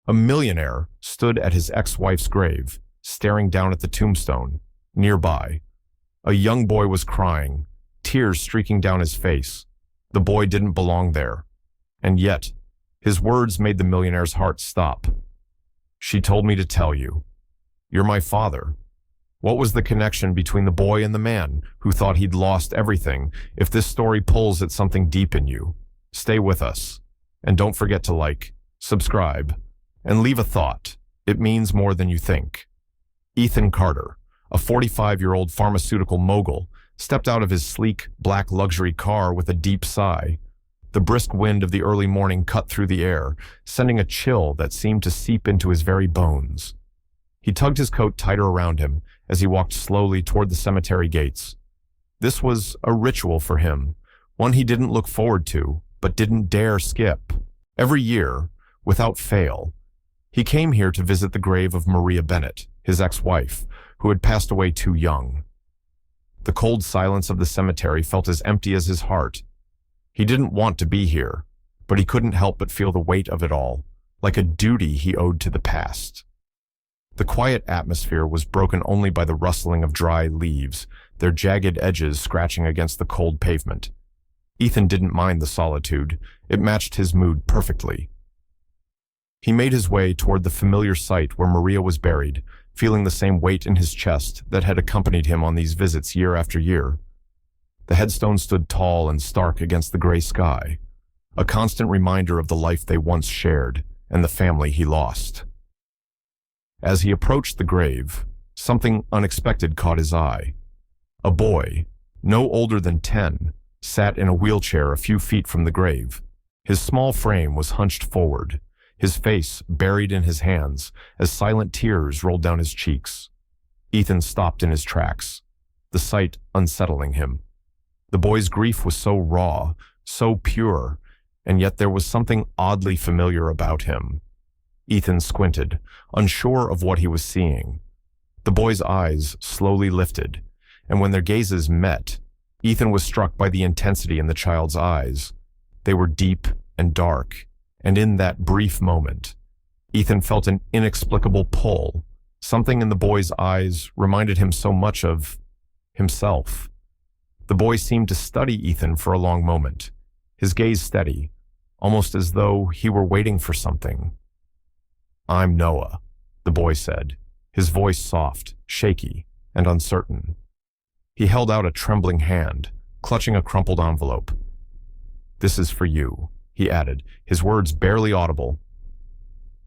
A millionaire stood at his ex-wife's grave, staring down at the tombstone. Nearby, a young boy was crying, tears streaking down his face. The boy didn't belong there. And yet, his words made the millionaire's heart stop. "She told me to tell you. You're my father." What was the connection between the boy and the man who thought he'd lost everything? If this story pulls at something deep in you, stay with us. And don't forget to like, subscribe, and leave a thought. It means more than you think. Ethan Carter, a 45-year-old pharmaceutical mogul, stepped out of his sleek, black luxury car with a deep sigh. The brisk wind of the early morning cut through the air, sending a chill that seemed to seep into his very bones. He tugged his coat tighter around him as he walked slowly toward the cemetery gates. This was a ritual for him, one he didn't look forward to, but didn't dare skip. Every year, without fail, he came here to visit the grave of Maria Bennett, his ex-wife, who had passed away too young. The cold silence of the cemetery felt as empty as his heart. He didn't want to be here, but he couldn't help but feel the weight of it all, like a duty he owed to the past. The quiet atmosphere was broken only by the rustling of dry leaves, their jagged edges scratching against the cold pavement. Ethan didn't mind the solitude. It matched his mood perfectly. He made his way toward the familiar site where Maria was buried, feeling the same weight in his chest that had accompanied him on these visits year after year. The headstone stood tall and stark against the gray sky, a constant reminder of the life they once shared and the family he lost. As he approached the grave, something unexpected caught his eye. A boy, no older than 10, sat in a wheelchair a few feet from the grave. His small frame was hunched forward, his face buried in his hands as silent tears rolled down his cheeks. Ethan stopped in his tracks, the sight unsettling him. The boy's grief was so raw, so pure, and yet there was something oddly familiar about him. Ethan squinted, unsure of what he was seeing. The boy's eyes slowly lifted, and when their gazes met, Ethan was struck by the intensity in the child's eyes. They were deep and dark, and in that brief moment, Ethan felt an inexplicable pull. Something in the boy's eyes reminded him so much of himself. The boy seemed to study Ethan for a long moment, his gaze steady, almost as though he were waiting for something. "I'm Noah," the boy said, his voice soft, shaky, and uncertain. He held out a trembling hand, clutching a crumpled envelope. "This is for you," he added, his words barely audible.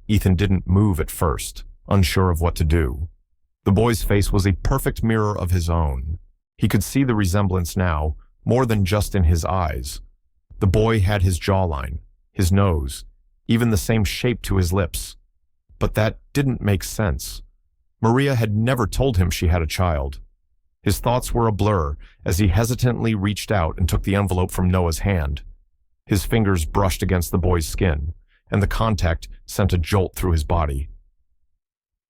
Ethan didn't move at first, unsure of what to do. The boy's face was a perfect mirror of his own. He could see the resemblance now, more than just in his eyes. The boy had his jawline, his nose, even the same shape to his lips. But that didn't make sense. Maria had never told him she had a child. His thoughts were a blur as he hesitantly reached out and took the envelope from Noah's hand. His fingers brushed against the boy's skin, and the contact sent a jolt through his body.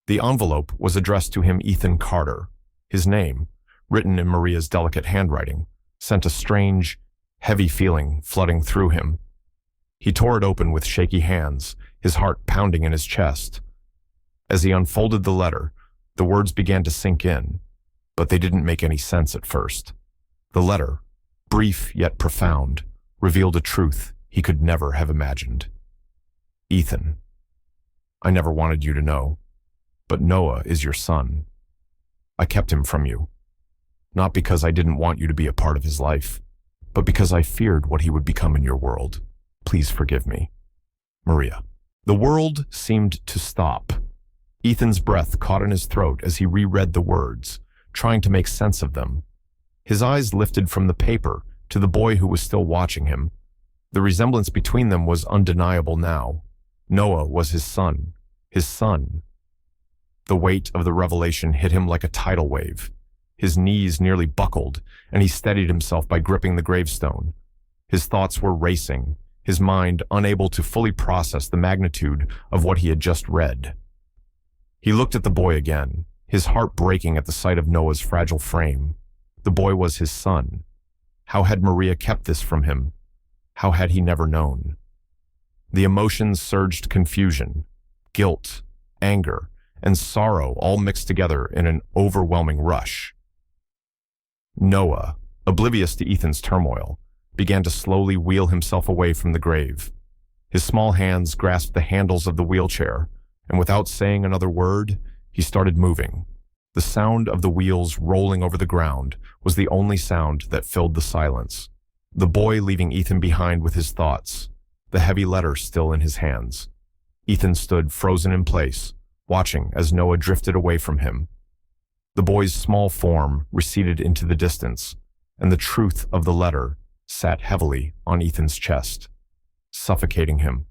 The envelope was addressed to him Ethan Carter. His name, written in Maria's delicate handwriting, sent a strange, heavy feeling flooding through him. He tore it open with shaky hands, his heart pounding in his chest. As he unfolded the letter, the words began to sink in, but they didn't make any sense at first. The letter, brief yet profound, revealed a truth he could never have imagined. "Ethan, I never wanted you to know, but Noah is your son. I kept him from you, not because I didn't want you to be a part of his life, but because I feared what he would become in your world. Please forgive me. Maria." The world seemed to stop. Ethan's breath caught in his throat as he reread the words, trying to make sense of them. His eyes lifted from the paper to the boy who was still watching him. The resemblance between them was undeniable now. Noah was his son. His son. The weight of the revelation hit him like a tidal wave. His knees nearly buckled, and he steadied himself by gripping the gravestone. His thoughts were racing, his mind unable to fully process the magnitude of what he had just read. He looked at the boy again, his heart breaking at the sight of Noah's fragile frame. The boy was his son. How had Maria kept this from him? How had he never known? The emotions surged: confusion, guilt, anger, and sorrow all mixed together in an overwhelming rush. Noah, oblivious to Ethan's turmoil, began to slowly wheel himself away from the grave. His small hands grasped the handles of the wheelchair, and without saying another word, he started moving. The sound of the wheels rolling over the ground was the only sound that filled the silence. The boy leaving Ethan behind with his thoughts, the heavy letter still in his hands. Ethan stood frozen in place, watching as Noah drifted away from him. The boy's small form receded into the distance, and the truth of the letter sat heavily on Ethan's chest, suffocating him.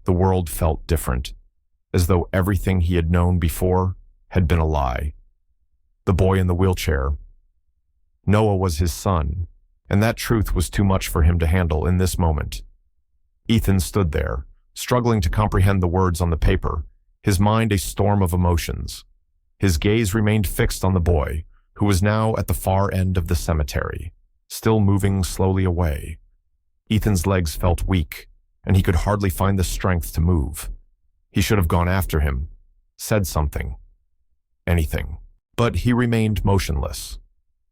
The world felt different, as though everything he had known before had been a lie. The boy in the wheelchair. Noah was his son, and that truth was too much for him to handle in this moment. Ethan stood there, struggling to comprehend the words on the paper, his mind a storm of emotions. His gaze remained fixed on the boy, who was now at the far end of the cemetery, still moving slowly away. Ethan's legs felt weak, and he could hardly find the strength to move. He should have gone after him, said something, anything. But he remained motionless,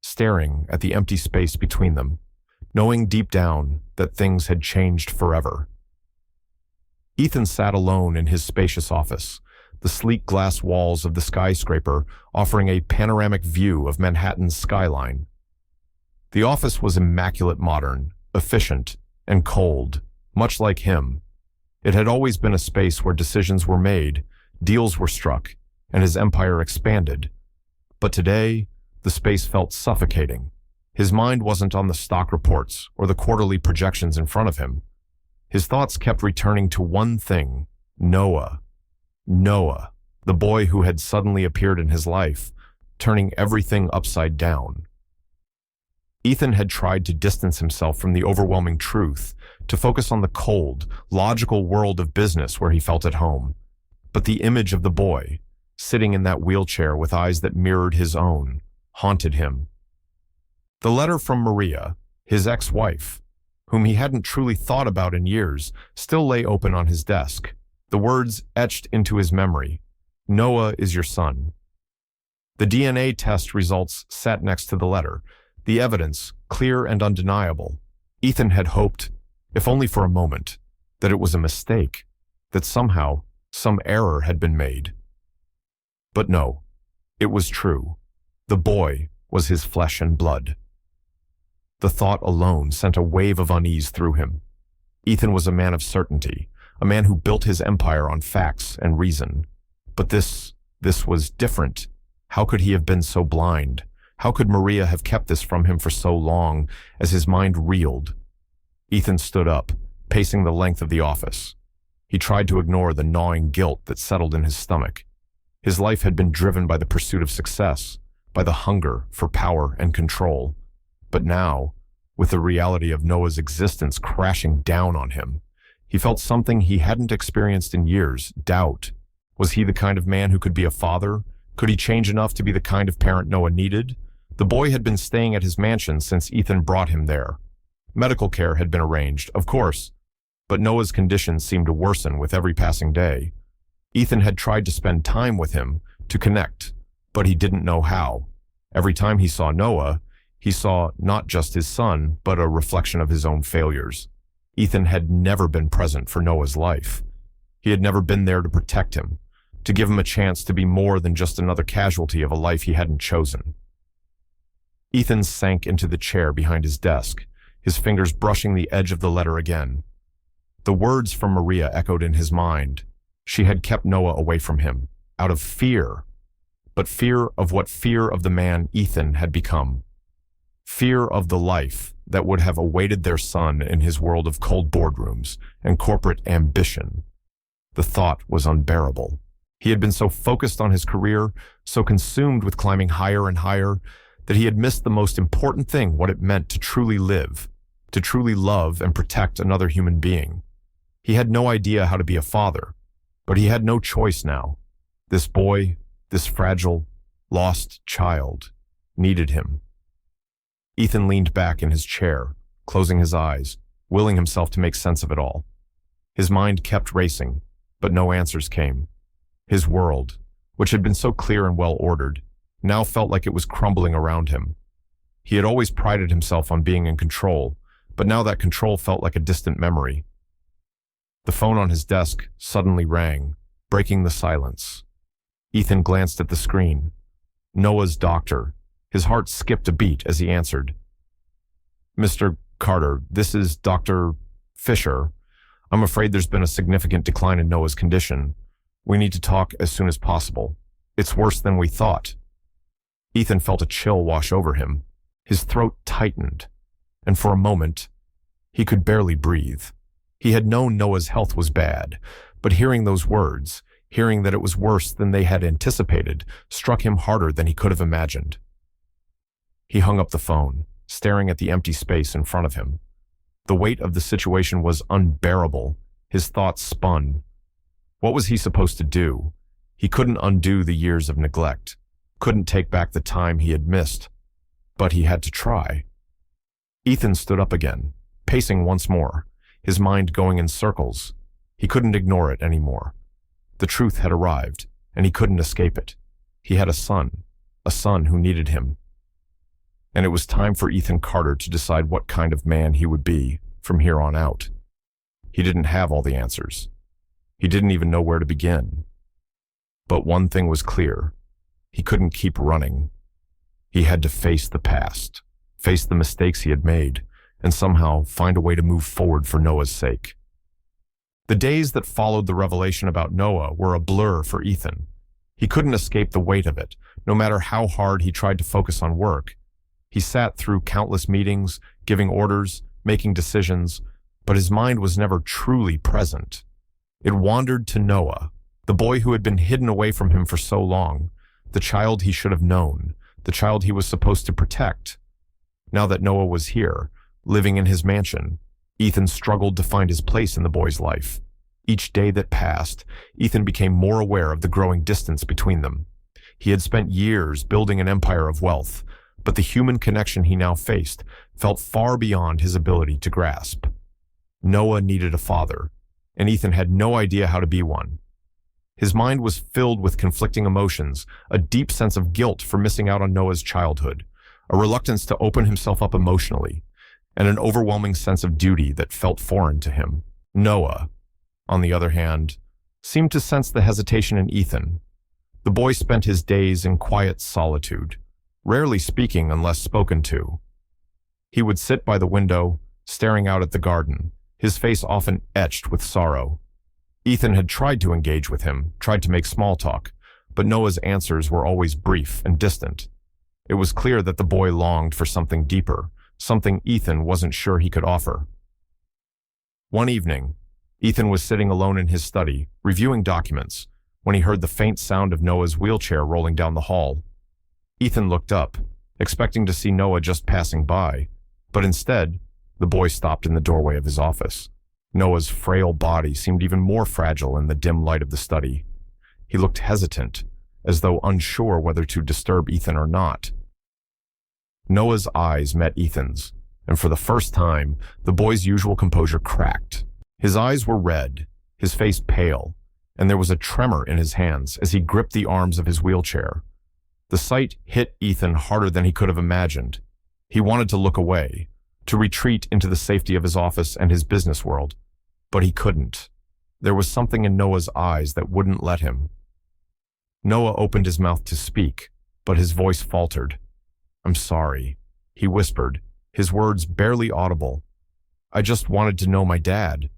staring at the empty space between them, knowing deep down that things had changed forever. Ethan sat alone in his spacious office, the sleek glass walls of the skyscraper offering a panoramic view of Manhattan's skyline. The office was immaculate modern, efficient, and cold, much like him. It had always been a space where decisions were made, deals were struck, and his empire expanded. But today, the space felt suffocating. His mind wasn't on the stock reports or the quarterly projections in front of him. His thoughts kept returning to one thing: Noah. Noah, the boy who had suddenly appeared in his life, turning everything upside down. Ethan had tried to distance himself from the overwhelming truth, to focus on the cold, logical world of business where he felt at home. But the image of the boy, sitting in that wheelchair with eyes that mirrored his own, haunted him. The letter from Maria, his ex-wife, whom he hadn't truly thought about in years, still lay open on his desk. The words etched into his memory: Noah is your son. The DNA test results sat next to the letter, the evidence clear and undeniable. Ethan had hoped, if only for a moment, that it was a mistake, that somehow some error had been made. But no, it was true. The boy was his flesh and blood. The thought alone sent a wave of unease through him. Ethan was a man of certainty, a man who built his empire on facts and reason. But this was different. How could he have been so blind? How could Maria have kept this from him for so long? As his mind reeled, Ethan stood up, pacing the length of the office. He tried to ignore the gnawing guilt that settled in his stomach. His life had been driven by the pursuit of success, by the hunger for power and control. But now, with the reality of Noah's existence crashing down on him, he felt something he hadn't experienced in years: doubt. Was he the kind of man who could be a father? Could he change enough to be the kind of parent Noah needed? The boy had been staying at his mansion since Ethan brought him there. Medical care had been arranged, of course, but Noah's condition seemed to worsen with every passing day. Ethan had tried to spend time with him, to connect, but he didn't know how. Every time he saw Noah, he saw not just his son, but a reflection of his own failures. Ethan had never been present for Noah's life. He had never been there to protect him, to give him a chance to be more than just another casualty of a life he hadn't chosen. Ethan sank into the chair behind his desk, his fingers brushing the edge of the letter again. The words from Maria echoed in his mind. She had kept Noah away from him, out of fear. But fear of what? Fear of the man Ethan had become. Fear of the life that would have awaited their son in his world of cold boardrooms and corporate ambition. The thought was unbearable. He had been so focused on his career, so consumed with climbing higher and higher, that he had missed the most important thing: what it meant to truly live, to truly love and protect another human being. He had no idea how to be a father, but he had no choice now. This boy, this fragile, lost child, needed him. Ethan leaned back in his chair, closing his eyes, willing himself to make sense of it all. His mind kept racing, but no answers came. His world, which had been so clear and well-ordered, now felt like it was crumbling around him. He had always prided himself on being in control, but now that control felt like a distant memory. The phone on his desk suddenly rang, breaking the silence. Ethan glanced at the screen. Noah's doctor. His heart skipped a beat as he answered. "Mr. Carter, this is Dr. Fisher. I'm afraid there's been a significant decline in Noah's condition. We need to talk as soon as possible. It's worse than we thought." Ethan felt a chill wash over him. His throat tightened, and for a moment, he could barely breathe. He had known Noah's health was bad, but hearing those words, hearing that it was worse than they had anticipated, struck him harder than he could have imagined. He hung up the phone, staring at the empty space in front of him. The weight of the situation was unbearable. His thoughts spun. What was he supposed to do? He couldn't undo the years of neglect, couldn't take back the time he had missed, but he had to try. Ethan stood up again, pacing once more, his mind going in circles. He couldn't ignore it anymore. The truth had arrived, and he couldn't escape it. He had a son who needed him. And it was time for Ethan Carter to decide what kind of man he would be from here on out. He didn't have all the answers. He didn't even know where to begin. But one thing was clear. He couldn't keep running. He had to face the past, face the mistakes he had made, and somehow find a way to move forward for Noah's sake. The days that followed the revelation about Noah were a blur for Ethan. He couldn't escape the weight of it, no matter how hard he tried to focus on work. He sat through countless meetings, giving orders, making decisions, but his mind was never truly present. It wandered to Noah, the boy who had been hidden away from him for so long, the child he should have known, the child he was supposed to protect. Now that Noah was here, living in his mansion, Ethan struggled to find his place in the boy's life. Each day that passed, Ethan became more aware of the growing distance between them. He had spent years building an empire of wealth, but the human connection he now faced felt far beyond his ability to grasp. Noah needed a father, and Ethan had no idea how to be one. His mind was filled with conflicting emotions, a deep sense of guilt for missing out on Noah's childhood, a reluctance to open himself up emotionally, and an overwhelming sense of duty that felt foreign to him. Noah, on the other hand, seemed to sense the hesitation in Ethan. The boy spent his days in quiet solitude, rarely speaking unless spoken to. He would sit by the window, staring out at the garden, his face often etched with sorrow. Ethan had tried to engage with him, tried to make small talk, but Noah's answers were always brief and distant. It was clear that the boy longed for something deeper, something Ethan wasn't sure he could offer. One evening, Ethan was sitting alone in his study, reviewing documents, when he heard the faint sound of Noah's wheelchair rolling down the hall. Ethan looked up, expecting to see Noah just passing by, but instead, the boy stopped in the doorway of his office. Noah's frail body seemed even more fragile in the dim light of the study. He looked hesitant, as though unsure whether to disturb Ethan or not. Noah's eyes met Ethan's, and for the first time, the boy's usual composure cracked. His eyes were red, his face pale, and there was a tremor in his hands as he gripped the arms of his wheelchair. The sight hit Ethan harder than he could have imagined. He wanted to look away, to retreat into the safety of his office and his business world, but he couldn't. There was something in Noah's eyes that wouldn't let him. Noah opened his mouth to speak, but his voice faltered. "I'm sorry," he whispered, his words barely audible. "I just wanted to know my dad."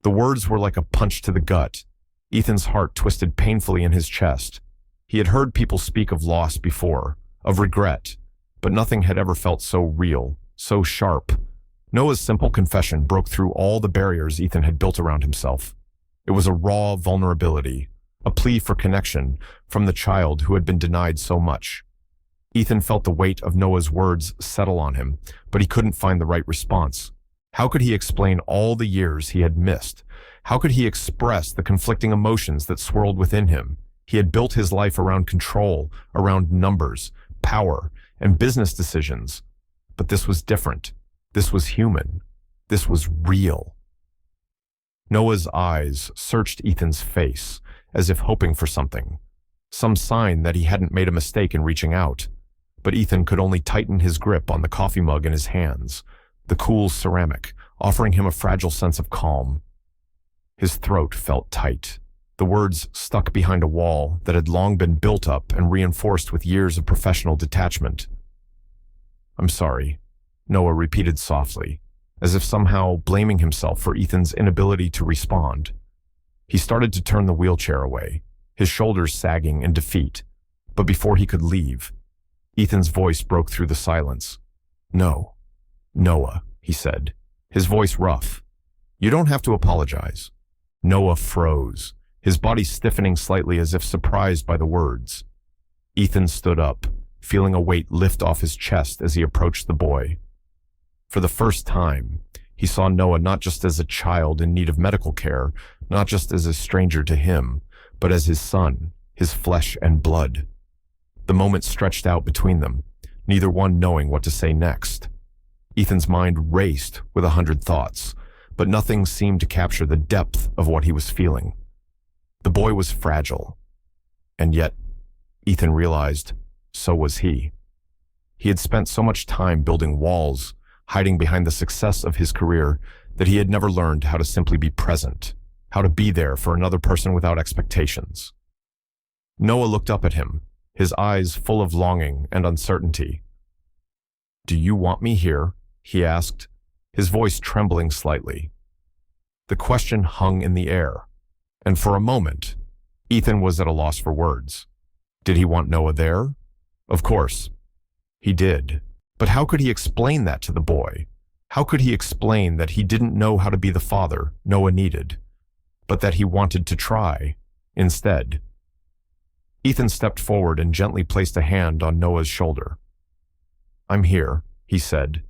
The words were like a punch to the gut. Ethan's heart twisted painfully in his chest. He had heard people speak of loss before, of regret, but nothing had ever felt so real, so sharp. Noah's simple confession broke through all the barriers Ethan had built around himself. It was a raw vulnerability, a plea for connection from the child who had been denied so much. Ethan felt the weight of Noah's words settle on him, but he couldn't find the right response. How could he explain all the years he had missed? How could he express the conflicting emotions that swirled within him? He had built his life around control, around numbers, power, and business decisions. But this was different. This was human. This was real. Noah's eyes searched Ethan's face, as if hoping for something, some sign that he hadn't made a mistake in reaching out. But Ethan could only tighten his grip on the coffee mug in his hands, the cool ceramic, offering him a fragile sense of calm. His throat felt tight, the words stuck behind a wall that had long been built up and reinforced with years of professional detachment. "I'm sorry," Noah repeated softly, as if somehow blaming himself for Ethan's inability to respond. He started to turn the wheelchair away, his shoulders sagging in defeat, but before he could leave, Ethan's voice broke through the silence. "No, Noah," he said, his voice rough. "You don't have to apologize." Noah froze, his body stiffening slightly as if surprised by the words. Ethan stood up, feeling a weight lift off his chest as he approached the boy. For the first time, he saw Noah not just as a child in need of medical care, not just as a stranger to him, but as his son, his flesh and blood. The moment stretched out between them, neither one knowing what to say next. Ethan's mind raced with 100 thoughts, but nothing seemed to capture the depth of what he was feeling. The boy was fragile, and yet, Ethan realized, so was he. He had spent so much time building walls, hiding behind the success of his career, that he had never learned how to simply be present, how to be there for another person without expectations. Noah looked up at him, his eyes full of longing and uncertainty. "Do you want me here?" he asked, his voice trembling slightly. The question hung in the air, and for a moment, Ethan was at a loss for words. Did he want Noah there? Of course, he did. But how could he explain that to the boy? How could he explain that he didn't know how to be the father Noah needed, but that he wanted to try instead? Ethan stepped forward and gently placed a hand on Noah's shoulder. "I'm here," he said,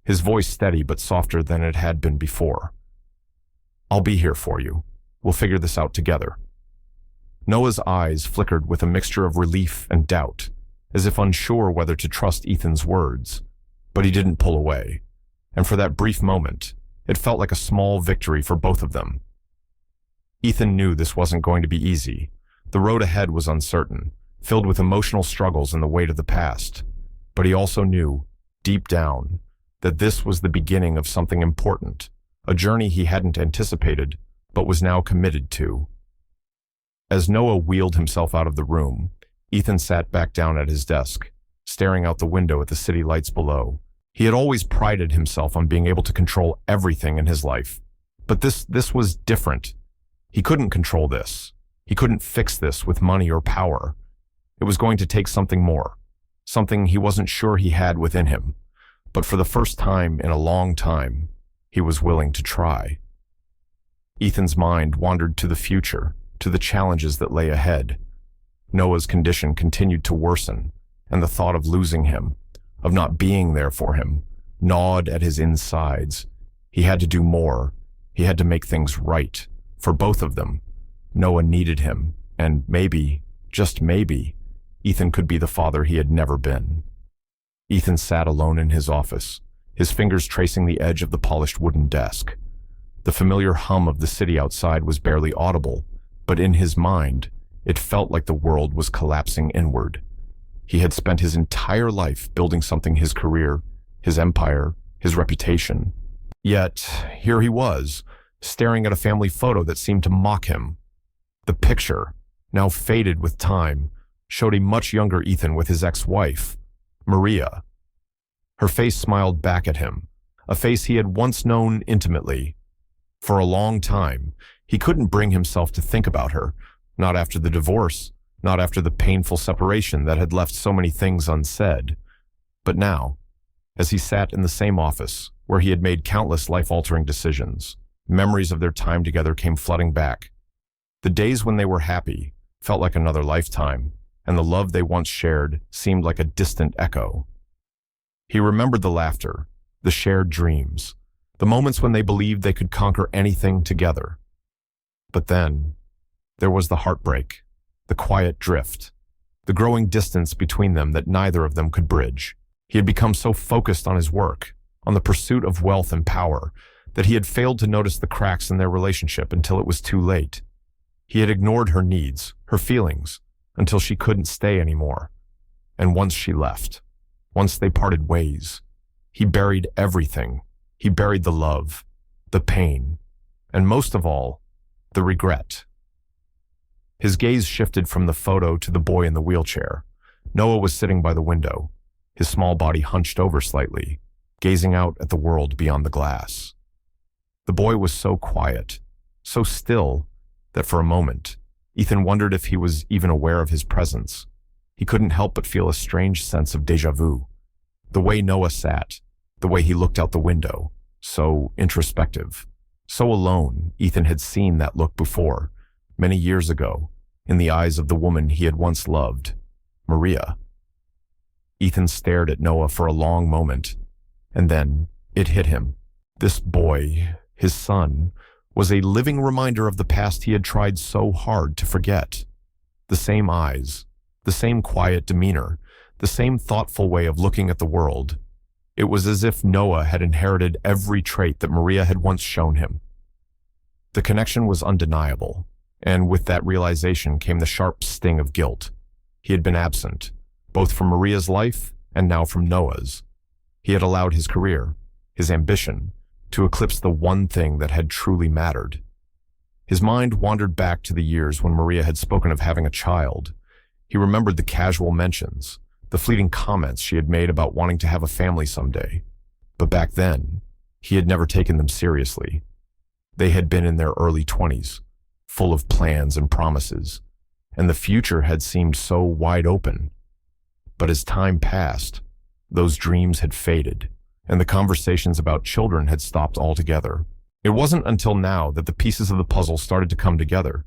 his voice steady but softer than it had been before. "I'll be here for you. We'll figure this out together." Noah's eyes flickered with a mixture of relief and doubt, as if unsure whether to trust Ethan's words, but he didn't pull away, and for that brief moment, it felt like a small victory for both of them. Ethan knew this wasn't going to be easy. The road ahead was uncertain, filled with emotional struggles and the weight of the past, but he also knew, deep down, that this was the beginning of something important, a journey he hadn't anticipated, but was now committed to. As Noah wheeled himself out of the room, Ethan sat back down at his desk, staring out the window at the city lights below. He had always prided himself on being able to control everything in his life, but this was different. He couldn't control this. He couldn't fix this with money or power. It was going to take something more, something he wasn't sure he had within him, but for the first time in a long time, he was willing to try. Ethan's mind wandered to the future, to the challenges that lay ahead. Noah's condition continued to worsen, and the thought of losing him, of not being there for him, gnawed at his insides. He had to do more. He had to make things right, for both of them. Noah needed him, and maybe, just maybe, Ethan could be the father he had never been. Ethan sat alone in his office, his fingers tracing the edge of the polished wooden desk. The familiar hum of the city outside was barely audible, but in his mind, it felt like the world was collapsing inward. He had spent his entire life building something: his career, his empire, his reputation. Yet, here he was, staring at a family photo that seemed to mock him. The picture, now faded with time, showed a much younger Ethan with his ex-wife, Maria. Her face smiled back at him, a face he had once known intimately. For a long time, he couldn't bring himself to think about her, not after the divorce, not after the painful separation that had left so many things unsaid. But now, as he sat in the same office, where he had made countless life-altering decisions, memories of their time together came flooding back. The days when they were happy felt like another lifetime, and the love they once shared seemed like a distant echo. He remembered the laughter, the shared dreams, the moments when they believed they could conquer anything together. But then, there was the heartbreak, the quiet drift, the growing distance between them that neither of them could bridge. He had become so focused on his work, on the pursuit of wealth and power, that he had failed to notice the cracks in their relationship until it was too late. He had ignored her needs, her feelings, until she couldn't stay anymore. And once she left, once they parted ways, he buried everything. He buried the love, the pain, and most of all, the regret. His gaze shifted from the photo to the boy in the wheelchair. Noah was sitting by the window, his small body hunched over slightly, gazing out at the world beyond the glass. The boy was so quiet, so still, that for a moment, Ethan wondered if he was even aware of his presence. He couldn't help but feel a strange sense of déjà vu. The way Noah sat, the way he looked out the window, so introspective, so alone. Ethan had seen that look before, many years ago, in the eyes of the woman he had once loved, Maria. Ethan stared at Noah for a long moment, and then it hit him. This boy, his son, was a living reminder of the past he had tried so hard to forget. The same eyes, the same quiet demeanor, the same thoughtful way of looking at the world. It was as if Noah had inherited every trait that Maria had once shown him. The connection was undeniable, and with that realization came the sharp sting of guilt. He had been absent, both from Maria's life and now from Noah's. He had allowed his career, his ambition, to eclipse the one thing that had truly mattered. His mind wandered back to the years when Maria had spoken of having a child. He remembered the casual mentions, the fleeting comments she had made about wanting to have a family someday. But back then, he had never taken them seriously. They had been in their early 20s, full of plans and promises, and the future had seemed so wide open. But as time passed, those dreams had faded, and the conversations about children had stopped altogether. It wasn't until now that the pieces of the puzzle started to come together.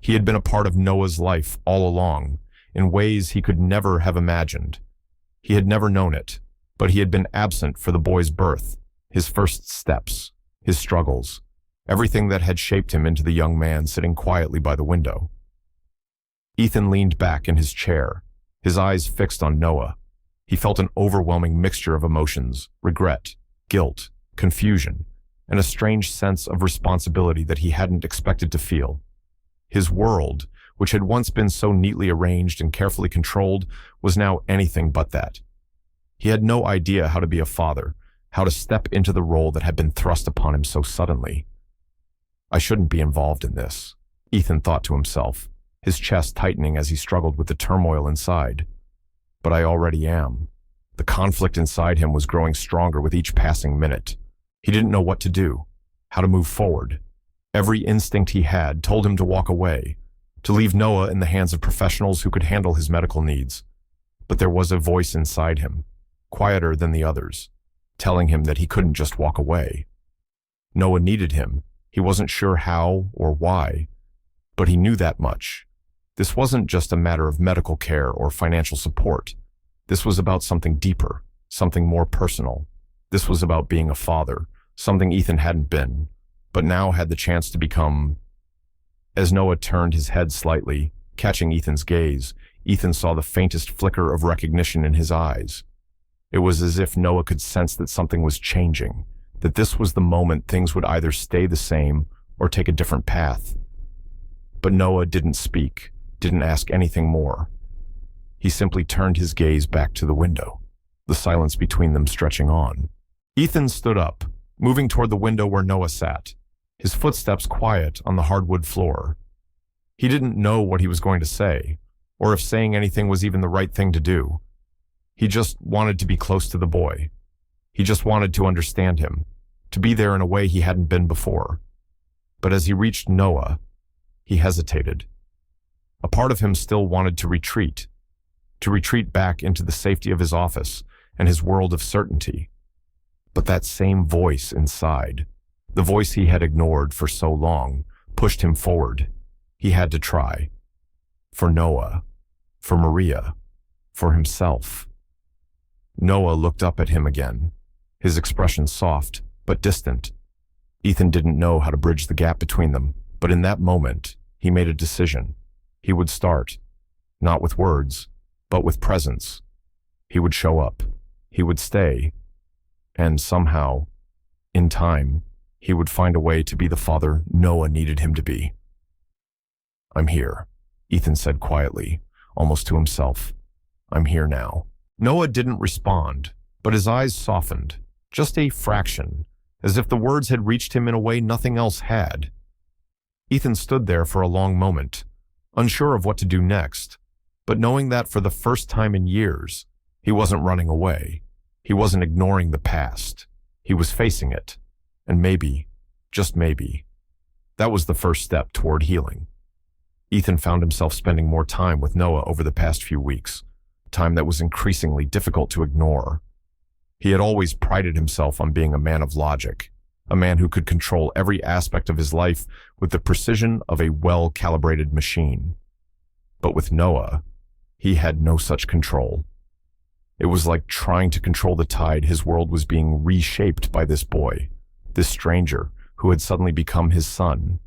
He had been a part of Noah's life all along, in ways he could never have imagined. He had never known it, but he had been absent for the boy's birth, his first steps, his struggles, everything that had shaped him into the young man sitting quietly by the window. Ethan leaned back in his chair, his eyes fixed on Noah. He felt an overwhelming mixture of emotions, regret, guilt, confusion, and a strange sense of responsibility that he hadn't expected to feel. His world, which had once been so neatly arranged and carefully controlled, was now anything but that. He had no idea how to be a father, how to step into the role that had been thrust upon him so suddenly. I shouldn't be involved in this, Ethan thought to himself, his chest tightening as he struggled with the turmoil inside. But I already am. The conflict inside him was growing stronger with each passing minute. He didn't know what to do, how to move forward. Every instinct he had told him to walk away, to leave Noah in the hands of professionals who could handle his medical needs. But there was a voice inside him, quieter than the others, telling him that he couldn't just walk away. Noah needed him. He wasn't sure how or why, but he knew that much. This wasn't just a matter of medical care or financial support. This was about something deeper, something more personal. This was about being a father, something Ethan hadn't been, but now had the chance to become. As Noah turned his head slightly, catching Ethan's gaze, Ethan saw the faintest flicker of recognition in his eyes. It was as if Noah could sense that something was changing, that this was the moment things would either stay the same or take a different path. But Noah didn't speak, didn't ask anything more. He simply turned his gaze back to the window, the silence between them stretching on. Ethan stood up, moving toward the window where Noah sat, his footsteps quiet on the hardwood floor. He didn't know what he was going to say, or if saying anything was even the right thing to do. He just wanted to be close to the boy. He just wanted to understand him, to be there in a way he hadn't been before. But as he reached Noah, he hesitated. A part of him still wanted to retreat back into the safety of his office and his world of certainty. But that same voice inside, the voice he had ignored for so long, pushed him forward. He had to try. For Noah, for Maria, for himself. Noah looked up at him again, his expression soft but distant. Ethan didn't know how to bridge the gap between them, but in that moment, he made a decision. He would start, not with words, but with presence. He would show up. He would stay. And somehow, in time, he would find a way to be the father Noah needed him to be. "I'm here," Ethan said quietly, almost to himself. "I'm here now." Noah didn't respond, but his eyes softened, just a fraction, as if the words had reached him in a way nothing else had. Ethan stood there for a long moment, unsure of what to do next, but knowing that for the first time in years, he wasn't running away. He wasn't ignoring the past. He was facing it. And maybe, just maybe, that was the first step toward healing. Ethan found himself spending more time with Noah over the past few weeks, time that was increasingly difficult to ignore. He had always prided himself on being a man of logic, a man who could control every aspect of his life with the precision of a well-calibrated machine. But with Noah, he had no such control. It was like trying to control the tide. His world was being reshaped by this boy, this stranger who had suddenly become his son.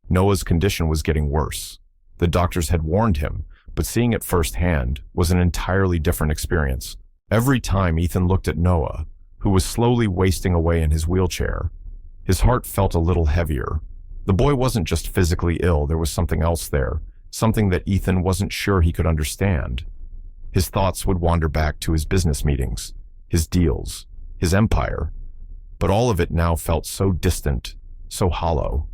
Noah's condition was getting worse. The doctors had warned him, but seeing it firsthand was an entirely different experience. Every time Ethan looked at Noah, who was slowly wasting away in his wheelchair, his heart felt a little heavier. The boy wasn't just physically ill, there was something else there, something that Ethan wasn't sure he could understand. His thoughts would wander back to his business meetings, his deals, his empire, but all of it now felt so distant, so hollow.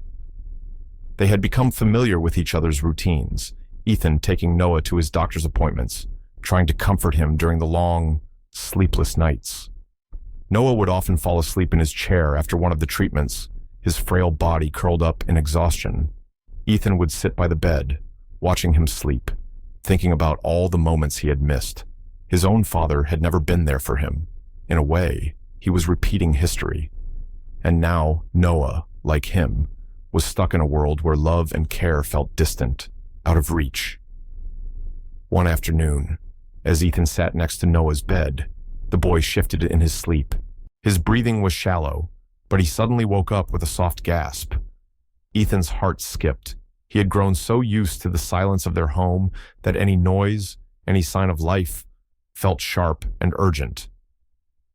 They had become familiar with each other's routines, Ethan taking Noah to his doctor's appointments, trying to comfort him during the long, sleepless nights. Noah would often fall asleep in his chair after one of the treatments, his frail body curled up in exhaustion. Ethan would sit by the bed, watching him sleep, thinking about all the moments he had missed. His own father had never been there for him. In a way, he was repeating history. And now Noah, like him, was stuck in a world where love and care felt distant, out of reach. One afternoon, as Ethan sat next to Noah's bed, the boy shifted in his sleep. His breathing was shallow, but he suddenly woke up with a soft gasp. Ethan's heart skipped. He had grown so used to the silence of their home that any noise, any sign of life, felt sharp and urgent.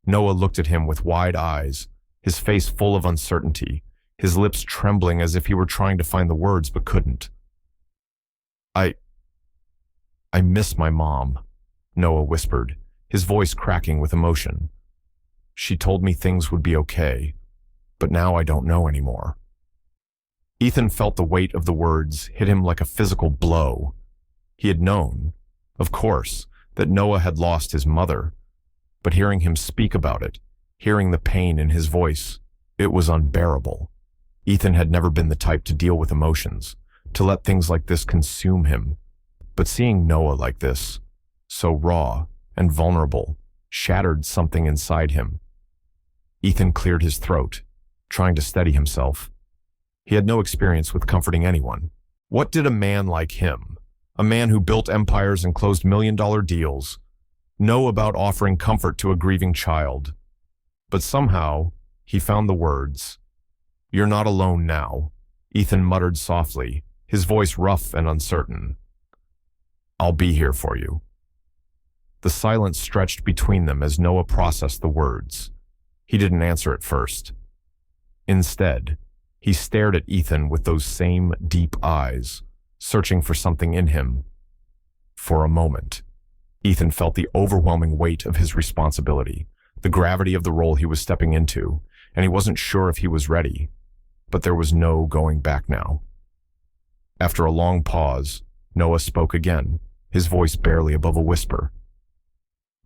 Noah looked at him with wide eyes, his face full of uncertainty, his lips trembling as if he were trying to find the words but couldn't. I miss my mom," Noah whispered, his voice cracking with emotion. "She told me things would be okay, but now I don't know anymore." Ethan felt the weight of the words hit him like a physical blow. He had known, of course, that Noah had lost his mother, but hearing him speak about it, hearing the pain in his voice, it was unbearable. Ethan had never been the type to deal with emotions, to let things like this consume him. But seeing Noah like this, so raw and vulnerable, shattered something inside him. Ethan cleared his throat, trying to steady himself. He had no experience with comforting anyone. What did a man like him, a man who built empires and closed million-dollar deals, know about offering comfort to a grieving child? But somehow, he found the words. "You're not alone now," Ethan muttered softly, his voice rough and uncertain. "I'll be here for you." The silence stretched between them as Noah processed the words. He didn't answer at first. Instead, he stared at Ethan with those same deep eyes, searching for something in him. For a moment, Ethan felt the overwhelming weight of his responsibility, the gravity of the role he was stepping into, and he wasn't sure if he was ready. But there was no going back now. After a long pause, Noah spoke again, his voice barely above a whisper.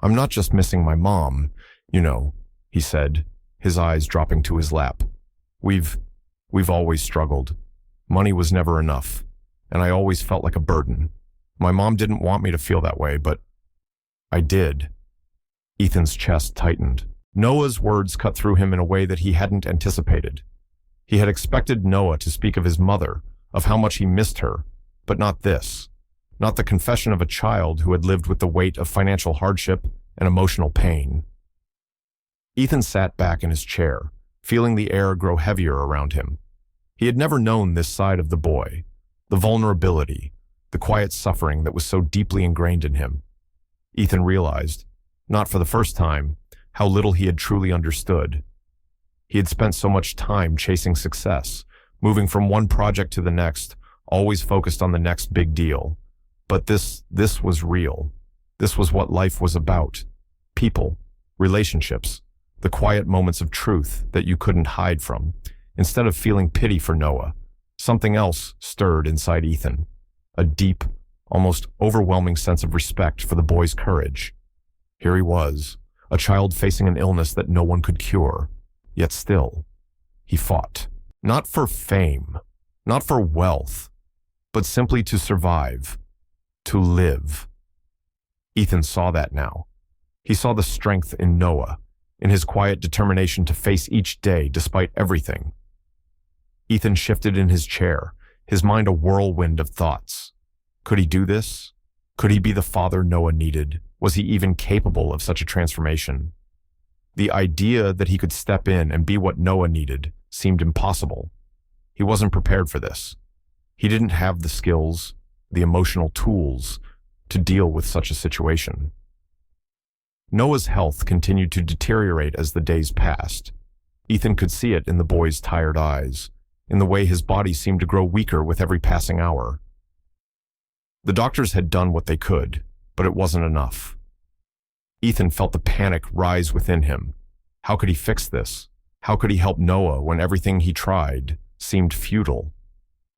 "I'm not just missing my mom, he said, his eyes dropping to his lap. We've always struggled. Money was never enough, and I always felt like a burden. My mom didn't want me to feel that way, but I did." Ethan's chest tightened. Noah's words cut through him in a way that he hadn't anticipated. He had expected Noah to speak of his mother, of how much he missed her, but not this. Not the confession of a child who had lived with the weight of financial hardship and emotional pain. Ethan sat back in his chair, feeling the air grow heavier around him. He had never known this side of the boy, the vulnerability, the quiet suffering that was so deeply ingrained in him. Ethan realized, not for the first time, how little he had truly understood. He had spent so much time chasing success, moving from one project to the next, always focused on the next big deal. But this was real. This was what life was about. People, relationships, the quiet moments of truth that you couldn't hide from. Instead of feeling pity for Noah, something else stirred inside Ethan. A deep, almost overwhelming sense of respect for the boy's courage. Here he was, a child facing an illness that no one could cure. Yet still, he fought. Not for fame, not for wealth, but simply to survive, to live. Ethan saw that now. He saw the strength in Noah, in his quiet determination to face each day despite everything. Ethan shifted in his chair, his mind a whirlwind of thoughts. Could he do this? Could he be the father Noah needed? Was he even capable of such a transformation? The idea that he could step in and be what Noah needed seemed impossible. He wasn't prepared for this. He didn't have the skills, the emotional tools to deal with such a situation. Noah's health continued to deteriorate as the days passed. Ethan could see it in the boy's tired eyes, in the way his body seemed to grow weaker with every passing hour. The doctors had done what they could, but it wasn't enough. Ethan felt the panic rise within him. How could he fix this? How could he help Noah when everything he tried seemed futile?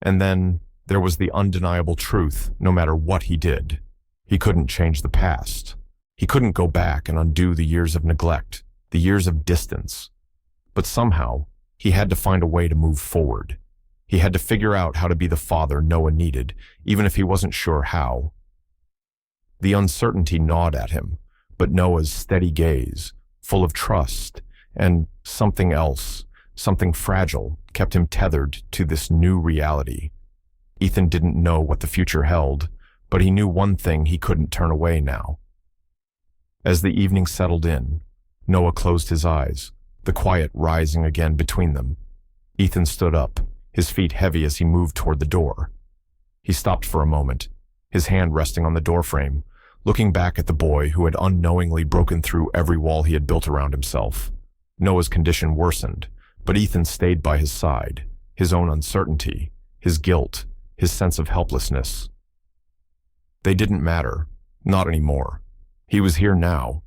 And then there was the undeniable truth, no matter what he did. He couldn't change the past. He couldn't go back and undo the years of neglect, the years of distance. But somehow, he had to find a way to move forward. He had to figure out how to be the father Noah needed, even if he wasn't sure how. The uncertainty gnawed at him, but Noah's steady gaze, full of trust, and something else, something fragile, kept him tethered to this new reality. Ethan didn't know what the future held, but he knew one thing he couldn't turn away now. As the evening settled in, Noah closed his eyes, the quiet rising again between them. Ethan stood up, his feet heavy as he moved toward the door. He stopped for a moment, his hand resting on the doorframe, looking back at the boy who had unknowingly broken through every wall he had built around himself. Noah's condition worsened, but Ethan stayed by his side, his own uncertainty, his guilt, his sense of helplessness. They didn't matter, not anymore. He was here now,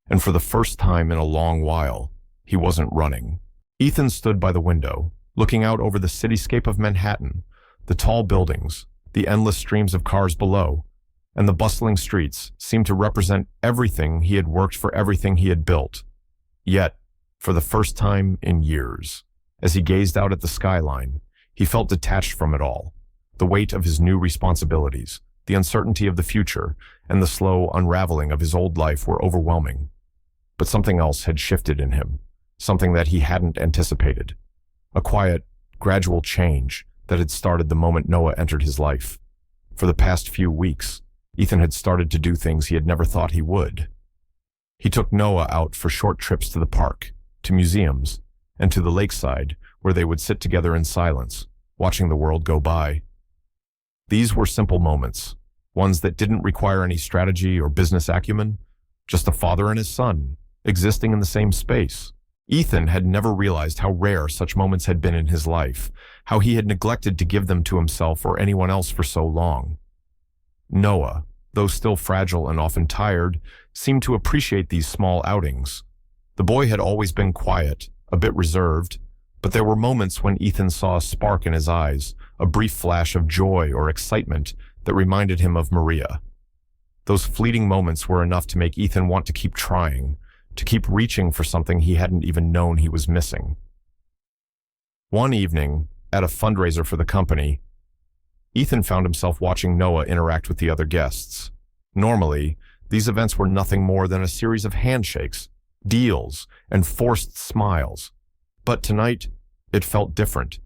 and for the first time in a long while, he wasn't running. Ethan stood by the window, looking out over the cityscape of Manhattan, the tall buildings, the endless streams of cars below, and the bustling streets seemed to represent everything he had worked for, everything he had built. Yet, for the first time in years, as he gazed out at the skyline, he felt detached from it all. The weight of his new responsibilities, the uncertainty of the future, and the slow unraveling of his old life were overwhelming. But something else had shifted in him, something that he hadn't anticipated. A quiet, gradual change that had started the moment Noah entered his life. For the past few weeks, Ethan had started to do things he had never thought he would. He took Noah out for short trips to the park, to museums, and to the lakeside, where they would sit together in silence, watching the world go by. These were simple moments, ones that didn't require any strategy or business acumen, just a father and his son, existing in the same space. Ethan had never realized how rare such moments had been in his life, how he had neglected to give them to himself or anyone else for so long. Noah, though still fragile and often tired, seemed to appreciate these small outings. The boy had always been quiet, a bit reserved, but there were moments when Ethan saw a spark in his eyes, a brief flash of joy or excitement that reminded him of Maria. Those fleeting moments were enough to make Ethan want to keep trying, to keep reaching for something he hadn't even known he was missing. One evening, at a fundraiser for the company, Ethan found himself watching Noah interact with the other guests. Normally, these events were nothing more than a series of handshakes, deals, and forced smiles. But tonight, it felt different.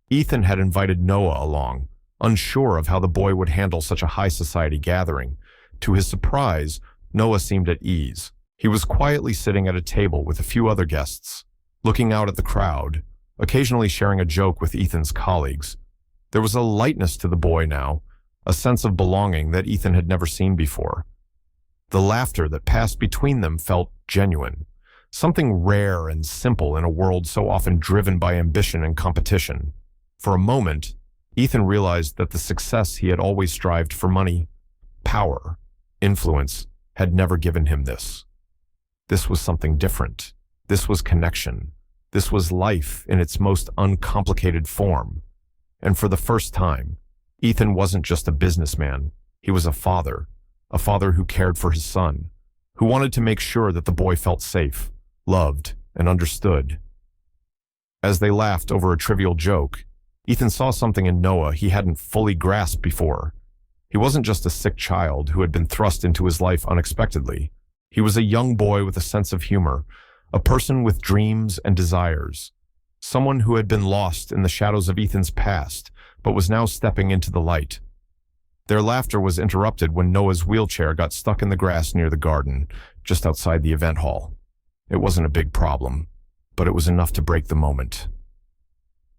Ethan had invited Noah along, unsure of how the boy would handle such a high society gathering. To his surprise, Noah seemed at ease. He was quietly sitting at a table with a few other guests, looking out at the crowd, occasionally sharing a joke with Ethan's colleagues. There was a lightness to the boy now, a sense of belonging that Ethan had never seen before. The laughter that passed between them felt genuine, something rare and simple in a world so often driven by ambition and competition. For a moment, Ethan realized that the success he had always strived for, money, power, influence, had never given him this. This was something different. This was connection. This was life in its most uncomplicated form. And for the first time, Ethan wasn't just a businessman. He was a father who cared for his son, who wanted to make sure that the boy felt safe, loved, and understood. As they laughed over a trivial joke, Ethan saw something in Noah he hadn't fully grasped before. He wasn't just a sick child who had been thrust into his life unexpectedly. He was a young boy with a sense of humor, a person with dreams and desires, someone who had been lost in the shadows of Ethan's past, but was now stepping into the light. Their laughter was interrupted when Noah's wheelchair got stuck in the grass near the garden, just outside the event hall. It wasn't a big problem, but it was enough to break the moment.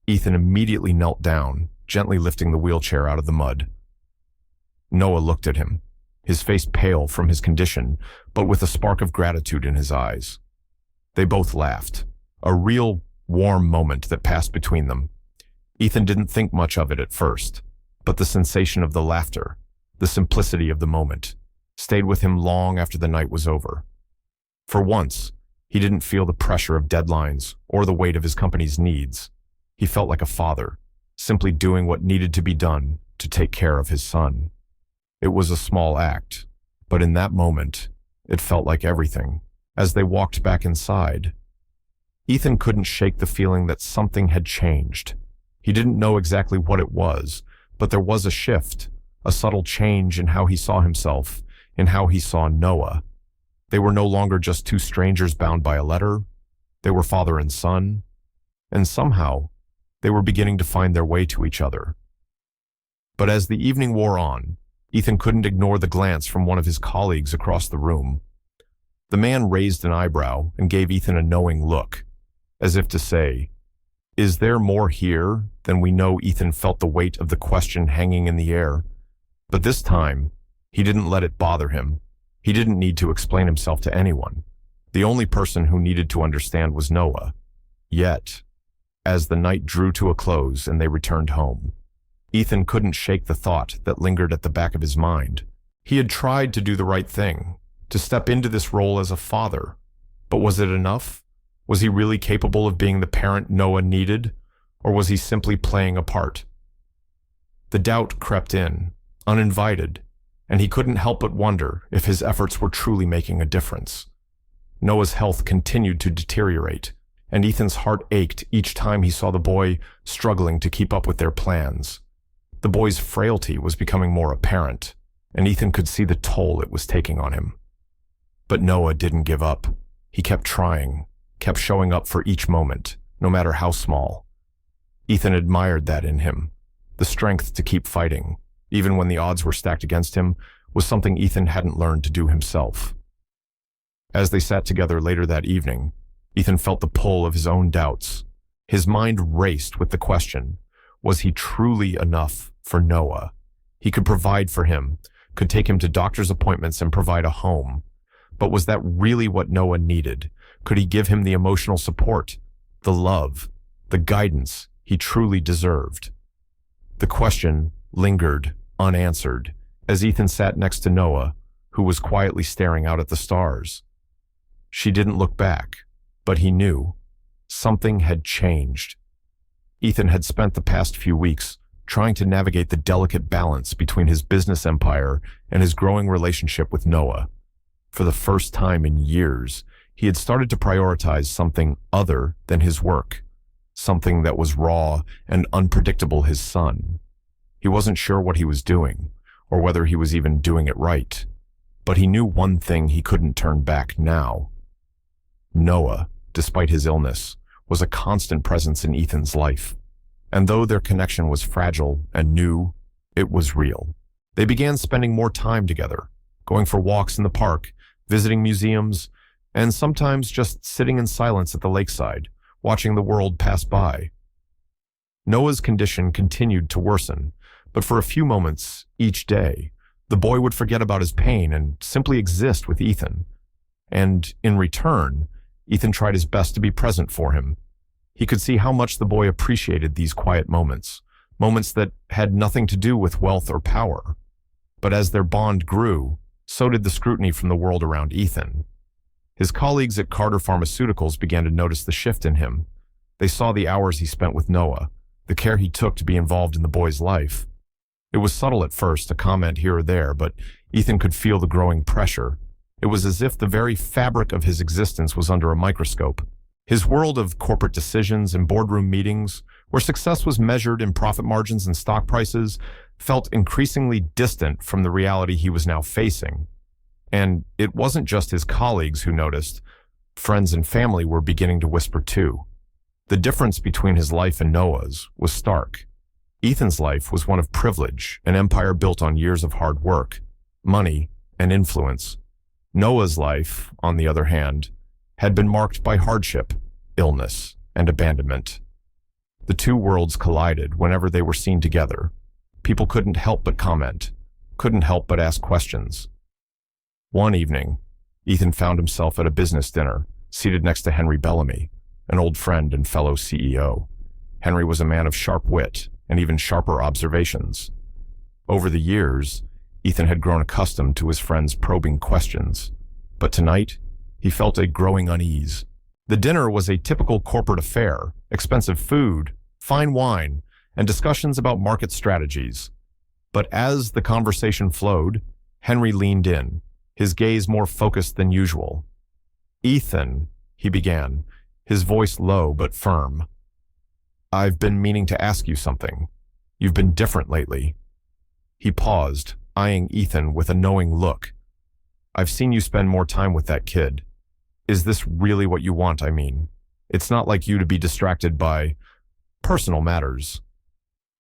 Ethan immediately knelt down, gently lifting the wheelchair out of the mud. Noah looked at him, his face pale from his condition, but with a spark of gratitude in his eyes. They both laughed, a real, warm moment that passed between them. Ethan didn't think much of it at first, but the sensation of the laughter, the simplicity of the moment, stayed with him long after the night was over. For once, he didn't feel the pressure of deadlines or the weight of his company's needs. He felt like a father, simply doing what needed to be done to take care of his son. It was a small act, but in that moment, it felt like everything. As they walked back inside, Ethan couldn't shake the feeling that something had changed. He didn't know exactly what it was, but there was a shift, a subtle change in how he saw himself, in how he saw Noah. They were no longer just two strangers bound by a letter. They were father and son, and somehow, they were beginning to find their way to each other. But as the evening wore on, Ethan couldn't ignore the glance from one of his colleagues across the room. The man raised an eyebrow and gave Ethan a knowing look, as if to say, "Is there more here than we know?" Ethan felt the weight of the question hanging in the air. But this time, he didn't let it bother him. He didn't need to explain himself to anyone. The only person who needed to understand was Noah. Yet, as the night drew to a close and they returned home, Ethan couldn't shake the thought that lingered at the back of his mind. He had tried to do the right thing, to step into this role as a father. But was it enough? Was he really capable of being the parent Noah needed? Or was he simply playing a part? The doubt crept in, uninvited, and he couldn't help but wonder if his efforts were truly making a difference. Noah's health continued to deteriorate, and Ethan's heart ached each time he saw the boy struggling to keep up with their plans. The boy's frailty was becoming more apparent, and Ethan could see the toll it was taking on him. But Noah didn't give up. He kept trying, kept showing up for each moment, no matter how small. Ethan admired that in him. The strength to keep fighting, even when the odds were stacked against him, was something Ethan hadn't learned to do himself. As they sat together later that evening, Ethan felt the pull of his own doubts. His mind raced with the question, was he truly enough for Noah? He could provide for him, could take him to doctor's appointments and provide a home. But was that really what Noah needed? Could he give him the emotional support, the love, the guidance he truly deserved? The question lingered unanswered as Ethan sat next to Noah, who was quietly staring out at the stars. She didn't look back, but he knew something had changed. Ethan had spent the past few weeks trying to navigate the delicate balance between his business empire and his growing relationship with Noah. For the first time in years, he had started to prioritize something other than his work, something that was raw and unpredictable: his son. He wasn't sure what he was doing, or whether he was even doing it right, but he knew one thing he couldn't turn back now. Noah, despite his illness, was a constant presence in Ethan's life. And though their connection was fragile and new, it was real. They began spending more time together, going for walks in the park, visiting museums, and sometimes just sitting in silence at the lakeside, watching the world pass by. Noah's condition continued to worsen, but for a few moments each day, the boy would forget about his pain and simply exist with Ethan. And in return, Ethan tried his best to be present for him. He could see how much the boy appreciated these quiet moments, moments that had nothing to do with wealth or power. But as their bond grew, so did the scrutiny from the world around Ethan. His colleagues at Carter Pharmaceuticals began to notice the shift in him. They saw the hours he spent with Noah, the care he took to be involved in the boy's life. It was subtle at first, a comment here or there, but Ethan could feel the growing pressure. It was as if the very fabric of his existence was under a microscope. His world of corporate decisions and boardroom meetings, where success was measured in profit margins and stock prices, felt increasingly distant from the reality he was now facing. And it wasn't just his colleagues who noticed. Friends and family were beginning to whisper too. The difference between his life and Noah's was stark. Ethan's life was one of privilege, an empire built on years of hard work, money, and influence. Noah's life, on the other hand, had been marked by hardship, illness, and abandonment. The two worlds collided whenever they were seen together. People couldn't help but comment, couldn't help but ask questions. One evening, Ethan found himself at a business dinner, seated next to Henry Bellamy, an old friend and fellow CEO. Henry was a man of sharp wit and even sharper observations. Over the years, Ethan had grown accustomed to his friend's probing questions, but tonight, he felt a growing unease. The dinner was a typical corporate affair, expensive food, fine wine, and discussions about market strategies. But as the conversation flowed, Henry leaned in, his gaze more focused than usual. "Ethan," he began, his voice low but firm. "I've been meaning to ask you something. You've been different lately." He paused, eyeing Ethan with a knowing look. "I've seen you spend more time with that kid. Is this really what you want, I mean? It's not like you to be distracted by personal matters."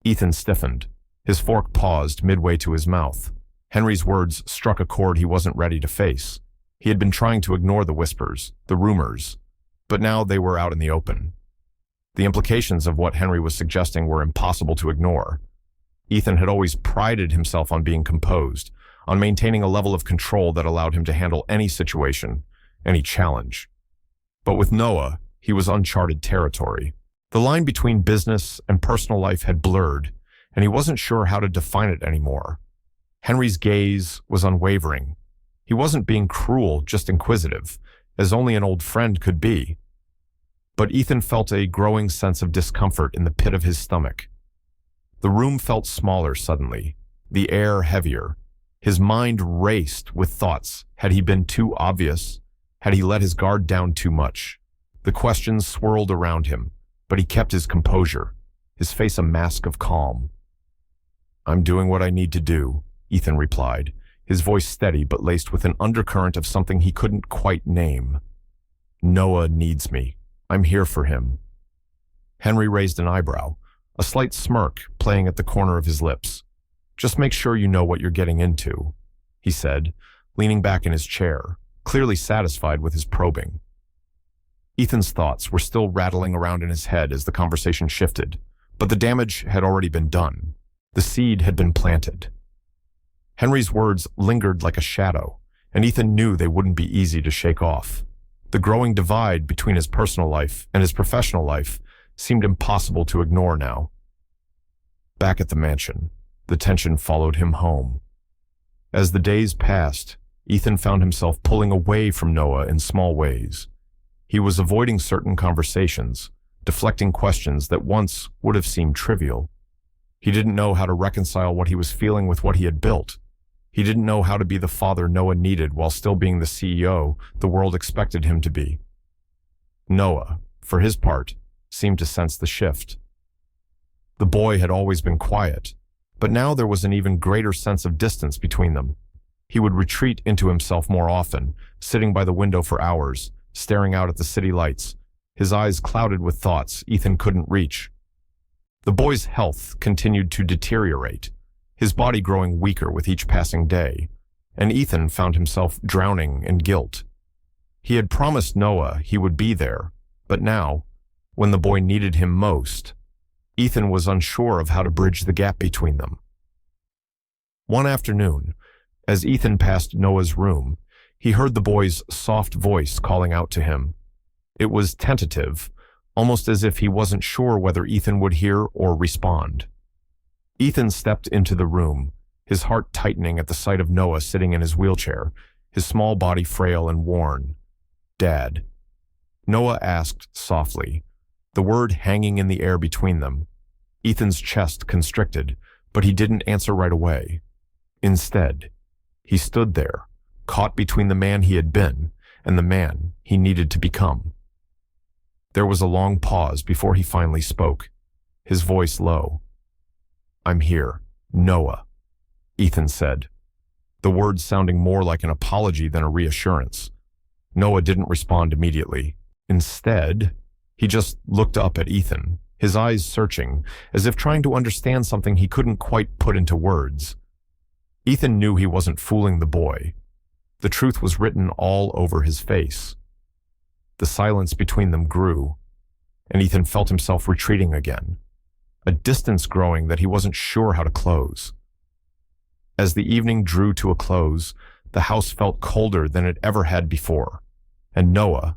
Ethan stiffened. His fork paused midway to his mouth. Henry's words struck a chord he wasn't ready to face. He had been trying to ignore the whispers, the rumors, but now they were out in the open. The implications of what Henry was suggesting were impossible to ignore. Ethan had always prided himself on being composed, on maintaining a level of control that allowed him to handle any situation, any challenge. But with Noah, he was uncharted territory. The line between business and personal life had blurred, and he wasn't sure how to define it anymore. Henry's gaze was unwavering. He wasn't being cruel, just inquisitive, as only an old friend could be. But Ethan felt a growing sense of discomfort in the pit of his stomach. The room felt smaller suddenly, the air heavier. His mind raced with thoughts. Had he been too obvious? Had he let his guard down too much? The questions swirled around him, but he kept his composure, his face a mask of calm. "I'm doing what I need to do," Ethan replied, his voice steady but laced with an undercurrent of something he couldn't quite name. "Noah needs me. I'm here for him." Henry raised an eyebrow, a slight smirk playing at the corner of his lips. "Just make sure you know what you're getting into," he said, leaning back in his chair, clearly satisfied with his probing. Ethan's thoughts were still rattling around in his head as the conversation shifted, but the damage had already been done. The seed had been planted. Henry's words lingered like a shadow, and Ethan knew they wouldn't be easy to shake off. The growing divide between his personal life and his professional life seemed impossible to ignore now. Back at the mansion, the tension followed him home. As the days passed, Ethan found himself pulling away from Noah in small ways. He was avoiding certain conversations, deflecting questions that once would have seemed trivial. He didn't know how to reconcile what he was feeling with what he had built. He didn't know how to be the father Noah needed while still being the CEO the world expected him to be. Noah, for his part, seemed to sense the shift. The boy had always been quiet, but now there was an even greater sense of distance between them. He would retreat into himself more often, sitting by the window for hours, staring out at the city lights, his eyes clouded with thoughts Ethan couldn't reach. The boy's health continued to deteriorate, his body growing weaker with each passing day, and Ethan found himself drowning in guilt. He had promised Noah he would be there, but now, when the boy needed him most, Ethan was unsure of how to bridge the gap between them. One afternoon, as Ethan passed Noah's room, he heard the boy's soft voice calling out to him. It was tentative, almost as if he wasn't sure whether Ethan would hear or respond. Ethan stepped into the room, his heart tightening at the sight of Noah sitting in his wheelchair, his small body frail and worn. "Dad?" Noah asked softly, the word hanging in the air between them. Ethan's chest constricted, but he didn't answer right away. Instead, he stood there, caught between the man he had been and the man he needed to become. There was a long pause before he finally spoke, his voice low. "I'm here, Noah," Ethan said, the words sounding more like an apology than a reassurance. Noah didn't respond immediately. Instead, he just looked up at Ethan, his eyes searching, as if trying to understand something he couldn't quite put into words. Ethan knew he wasn't fooling the boy. The truth was written all over his face. The silence between them grew, and Ethan felt himself retreating again, a distance growing that he wasn't sure how to close. As the evening drew to a close, the house felt colder than it ever had before, and Noah,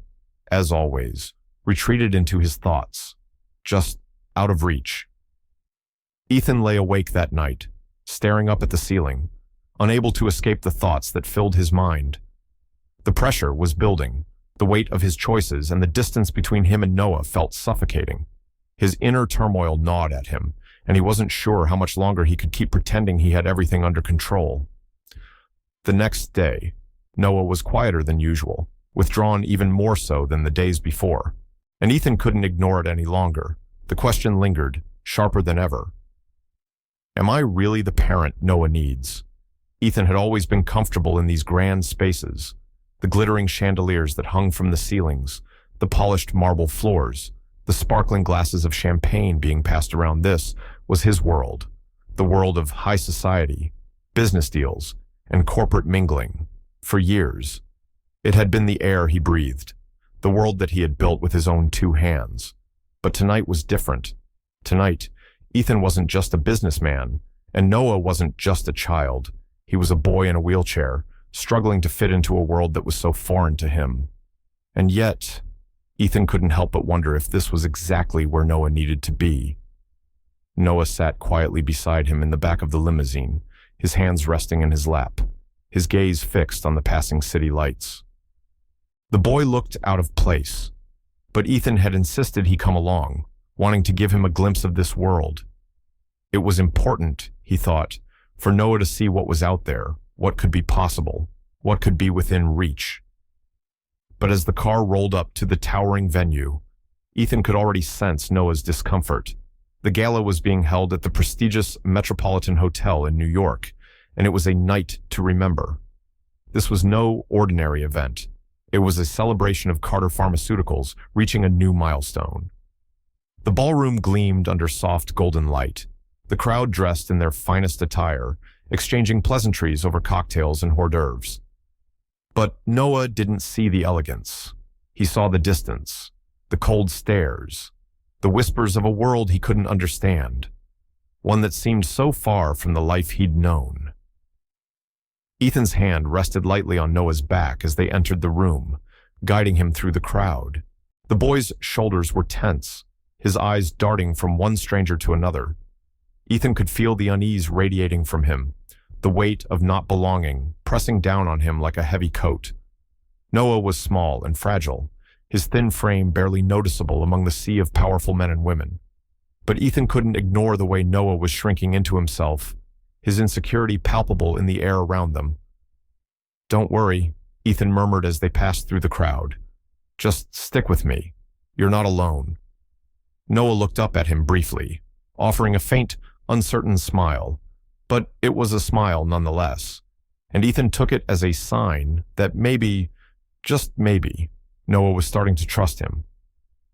as always, retreated into his thoughts, just out of reach. Ethan lay awake that night, staring up at the ceiling, unable to escape the thoughts that filled his mind. The pressure was building, the weight of his choices and the distance between him and Noah felt suffocating. His inner turmoil gnawed at him, and he wasn't sure how much longer he could keep pretending he had everything under control. The next day, Noah was quieter than usual, withdrawn even more so than the days before, and Ethan couldn't ignore it any longer. The question lingered, sharper than ever. Am I really the parent Noah needs? Ethan had always been comfortable in these grand spaces, the glittering chandeliers that hung from the ceilings, the polished marble floors, the sparkling glasses of champagne being passed around. This was his world, the world of high society, business deals, and corporate mingling. For years, it had been the air he breathed, the world that he had built with his own two hands. But tonight was different. Tonight, Ethan wasn't just a businessman, and Noah wasn't just a child. He was a boy in a wheelchair, struggling to fit into a world that was so foreign to him. And yet, Ethan couldn't help but wonder if this was exactly where Noah needed to be. Noah sat quietly beside him in the back of the limousine, his hands resting in his lap, his gaze fixed on the passing city lights. The boy looked out of place, but Ethan had insisted he come along, wanting to give him a glimpse of this world. It was important, he thought, for Noah to see what was out there, what could be possible, what could be within reach. But as the car rolled up to the towering venue, Ethan could already sense Noah's discomfort. The gala was being held at the prestigious Metropolitan Hotel in New York, and it was a night to remember. This was no ordinary event. It was a celebration of Carter Pharmaceuticals reaching a new milestone. The ballroom gleamed under soft golden light, the crowd dressed in their finest attire, exchanging pleasantries over cocktails and hors d'oeuvres. But Noah didn't see the elegance. He saw the distance, the cold stares, the whispers of a world he couldn't understand, one that seemed so far from the life he'd known. Ethan's hand rested lightly on Noah's back as they entered the room, guiding him through the crowd. The boy's shoulders were tense, his eyes darting from one stranger to another. Ethan could feel the unease radiating from him, the weight of not belonging pressing down on him like a heavy coat. Noah was small and fragile, his thin frame barely noticeable among the sea of powerful men and women. But Ethan couldn't ignore the way Noah was shrinking into himself, his insecurity palpable in the air around them. "Don't worry," Ethan murmured as they passed through the crowd. "Just stick with me. You're not alone." Noah looked up at him briefly, offering a faint, uncertain smile, but it was a smile nonetheless, and Ethan took it as a sign that maybe, just maybe, Noah was starting to trust him.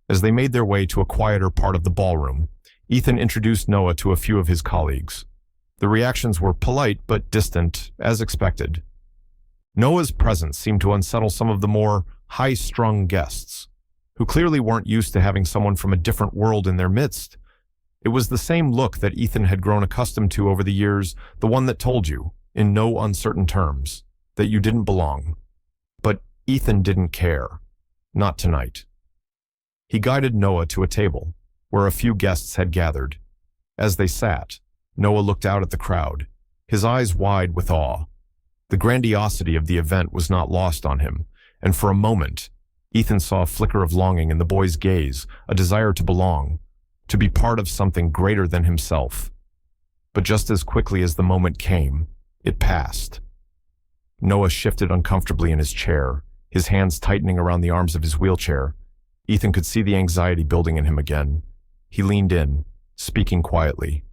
As they made their way to a quieter part of the ballroom, Ethan introduced Noah to a few of his colleagues. The reactions were polite but distant, as expected. Noah's presence seemed to unsettle some of the more high-strung guests, who clearly weren't used to having someone from a different world in their midst. It was the same look that Ethan had grown accustomed to over the years, the one that told you, in no uncertain terms, that you didn't belong. But Ethan didn't care. Not tonight. He guided Noah to a table, where a few guests had gathered. As they sat, Noah looked out at the crowd, his eyes wide with awe. The grandiosity of the event was not lost on him, and for a moment, Ethan saw a flicker of longing in the boy's gaze, a desire to belong, to be part of something greater than himself. But just as quickly as the moment came, it passed. Noah shifted uncomfortably in his chair, his hands tightening around the arms of his wheelchair. Ethan could see the anxiety building in him again. He leaned in, speaking quietly.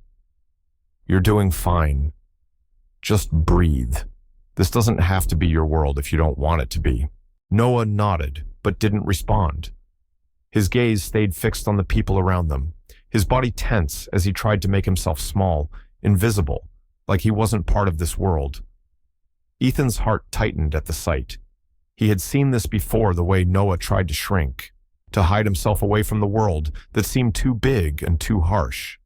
"You're doing fine. Just breathe. This doesn't have to be your world if you don't want it to be." Noah nodded, but didn't respond. His gaze stayed fixed on the people around them, his body tense as he tried to make himself small, invisible, like he wasn't part of this world. Ethan's heart tightened at the sight. He had seen this before, the way Noah tried to shrink, to hide himself away from the world that seemed too big and too harsh.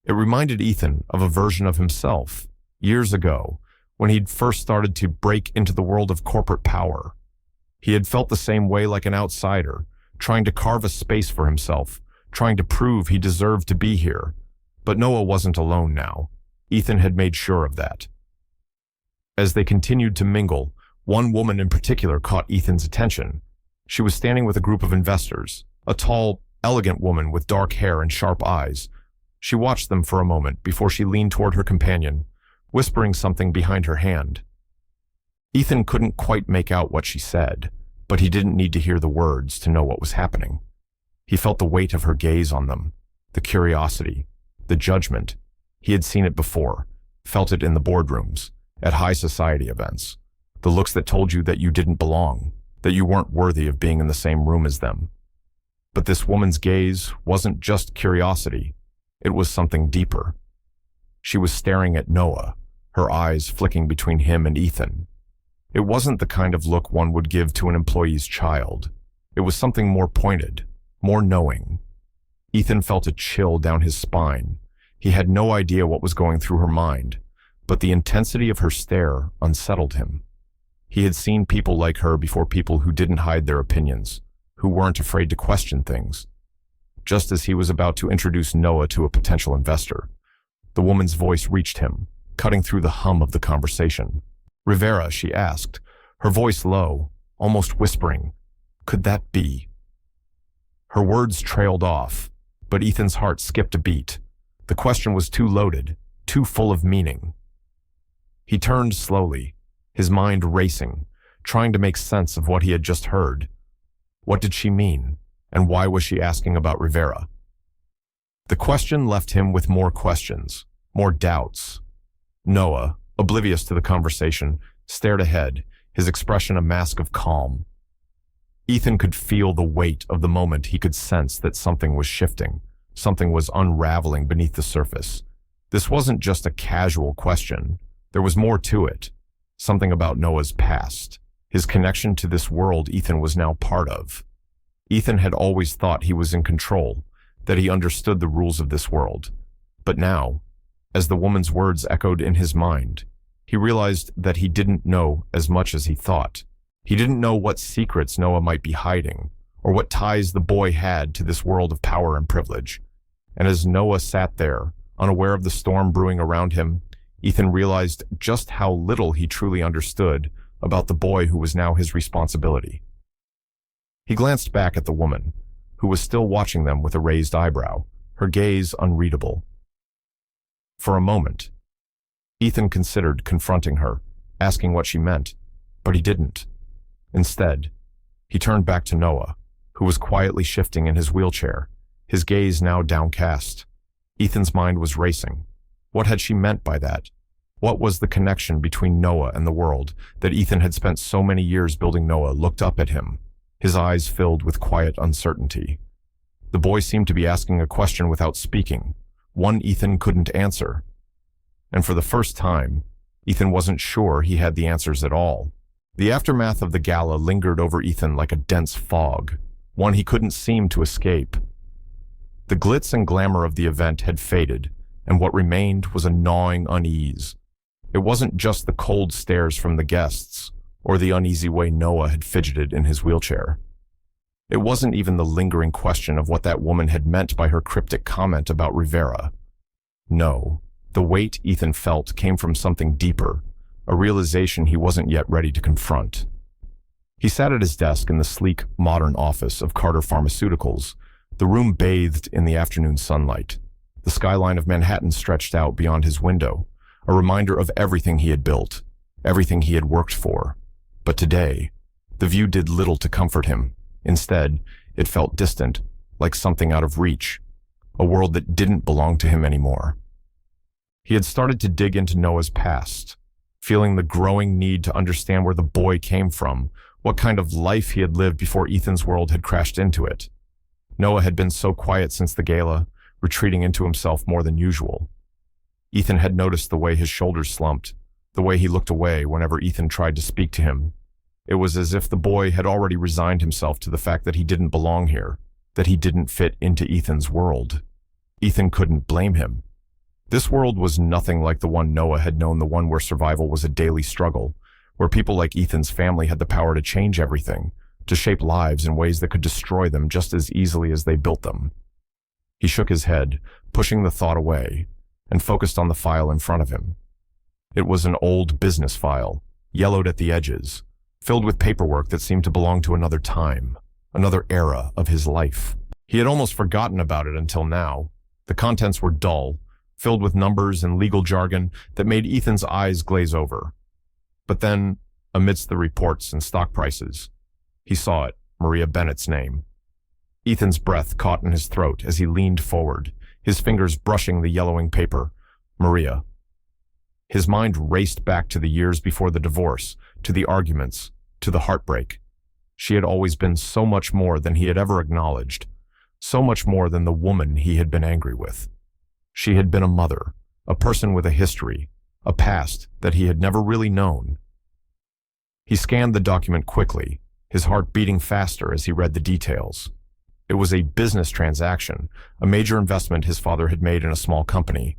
It reminded Ethan of a version of himself, years ago, when he'd first started to break into the world of corporate power. He had felt the same way, like an outsider, trying to carve a space for himself, trying to prove he deserved to be here. But Noah wasn't alone now. Ethan had made sure of that. As they continued to mingle, one woman in particular caught Ethan's attention. She was standing with a group of investors, a tall, elegant woman with dark hair and sharp eyes. She watched them for a moment before she leaned toward her companion, whispering something behind her hand. Ethan couldn't quite make out what she said, but he didn't need to hear the words to know what was happening. He felt the weight of her gaze on them, the curiosity, the judgment. He had seen it before, felt it in the boardrooms, at high society events. The looks that told you that you didn't belong, that you weren't worthy of being in the same room as them. But this woman's gaze wasn't just curiosity, it was something deeper. She was staring at Noah, her eyes flicking between him and Ethan. It wasn't the kind of look one would give to an employee's child. It was something more pointed, more knowing. Ethan felt a chill down his spine. He had no idea what was going through her mind, but the intensity of her stare unsettled him. He had seen people like her before, people who didn't hide their opinions, who weren't afraid to question things. Just as he was about to introduce Noah to a potential investor, the woman's voice reached him, cutting through the hum of the conversation. "Rivera," she asked, her voice low, almost whispering. "Could that be?" Her words trailed off, but Ethan's heart skipped a beat. The question was too loaded, too full of meaning. He turned slowly, his mind racing, trying to make sense of what he had just heard. What did she mean, and why was she asking about Rivera? The question left him with more questions, more doubts. Noah, oblivious to the conversation, stared ahead, his expression a mask of calm. Ethan could feel the weight of the moment. He could sense that something was shifting, something was unraveling beneath the surface. This wasn't just a casual question. There was more to it, something about Noah's past, his connection to this world Ethan was now part of. Ethan had always thought he was in control, that he understood the rules of this world. But now, as the woman's words echoed in his mind, he realized that he didn't know as much as he thought. He didn't know what secrets Noah might be hiding, or what ties the boy had to this world of power and privilege. And as Noah sat there, unaware of the storm brewing around him, Ethan realized just how little he truly understood about the boy who was now his responsibility. He glanced back at the woman, who was still watching them with a raised eyebrow, her gaze unreadable. For a moment, Ethan considered confronting her, asking what she meant, but he didn't. Instead, he turned back to Noah, who was quietly shifting in his wheelchair, his gaze now downcast. Ethan's mind was racing. What had she meant by that? What was the connection between Noah and the world that Ethan had spent so many years building? Noah looked up at him, his eyes filled with quiet uncertainty. The boy seemed to be asking a question without speaking, one Ethan couldn't answer. And for the first time, Ethan wasn't sure he had the answers at all. The aftermath of the gala lingered over Ethan like a dense fog, one he couldn't seem to escape. The glitz and glamour of the event had faded, and what remained was a gnawing unease. It wasn't just the cold stares from the guests, or the uneasy way Noah had fidgeted in his wheelchair. It wasn't even the lingering question of what that woman had meant by her cryptic comment about Rivera. No, the weight Ethan felt came from something deeper, a realization he wasn't yet ready to confront. He sat at his desk in the sleek, modern office of Carter Pharmaceuticals, the room bathed in the afternoon sunlight. The skyline of Manhattan stretched out beyond his window, a reminder of everything he had built, everything he had worked for. But today, the view did little to comfort him. Instead, it felt distant, like something out of reach, a world that didn't belong to him anymore. He had started to dig into Noah's past, feeling the growing need to understand where the boy came from, what kind of life he had lived before Ethan's world had crashed into it. Noah had been so quiet since the gala, retreating into himself more than usual. Ethan had noticed the way his shoulders slumped, the way he looked away whenever Ethan tried to speak to him. It was as if the boy had already resigned himself to the fact that he didn't belong here, that he didn't fit into Ethan's world. Ethan couldn't blame him. This world was nothing like the one Noah had known, the one where survival was a daily struggle, where people like Ethan's family had the power to change everything, to shape lives in ways that could destroy them just as easily as they built them. He shook his head, pushing the thought away, and focused on the file in front of him. It was an old business file, yellowed at the edges, filled with paperwork that seemed to belong to another time, another era of his life. He had almost forgotten about it until now. The contents were dull, filled with numbers and legal jargon that made Ethan's eyes glaze over. But then, amidst the reports and stock prices, he saw it, Maria Bennett's name. Ethan's breath caught in his throat as he leaned forward, his fingers brushing the yellowing paper. Maria. His mind raced back to the years before the divorce, to the arguments, to the heartbreak. She had always been so much more than he had ever acknowledged, so much more than the woman he had been angry with. She had been a mother, a person with a history, a past that he had never really known. He scanned the document quickly, his heart beating faster as he read the details. It was a business transaction, a major investment his father had made in a small company,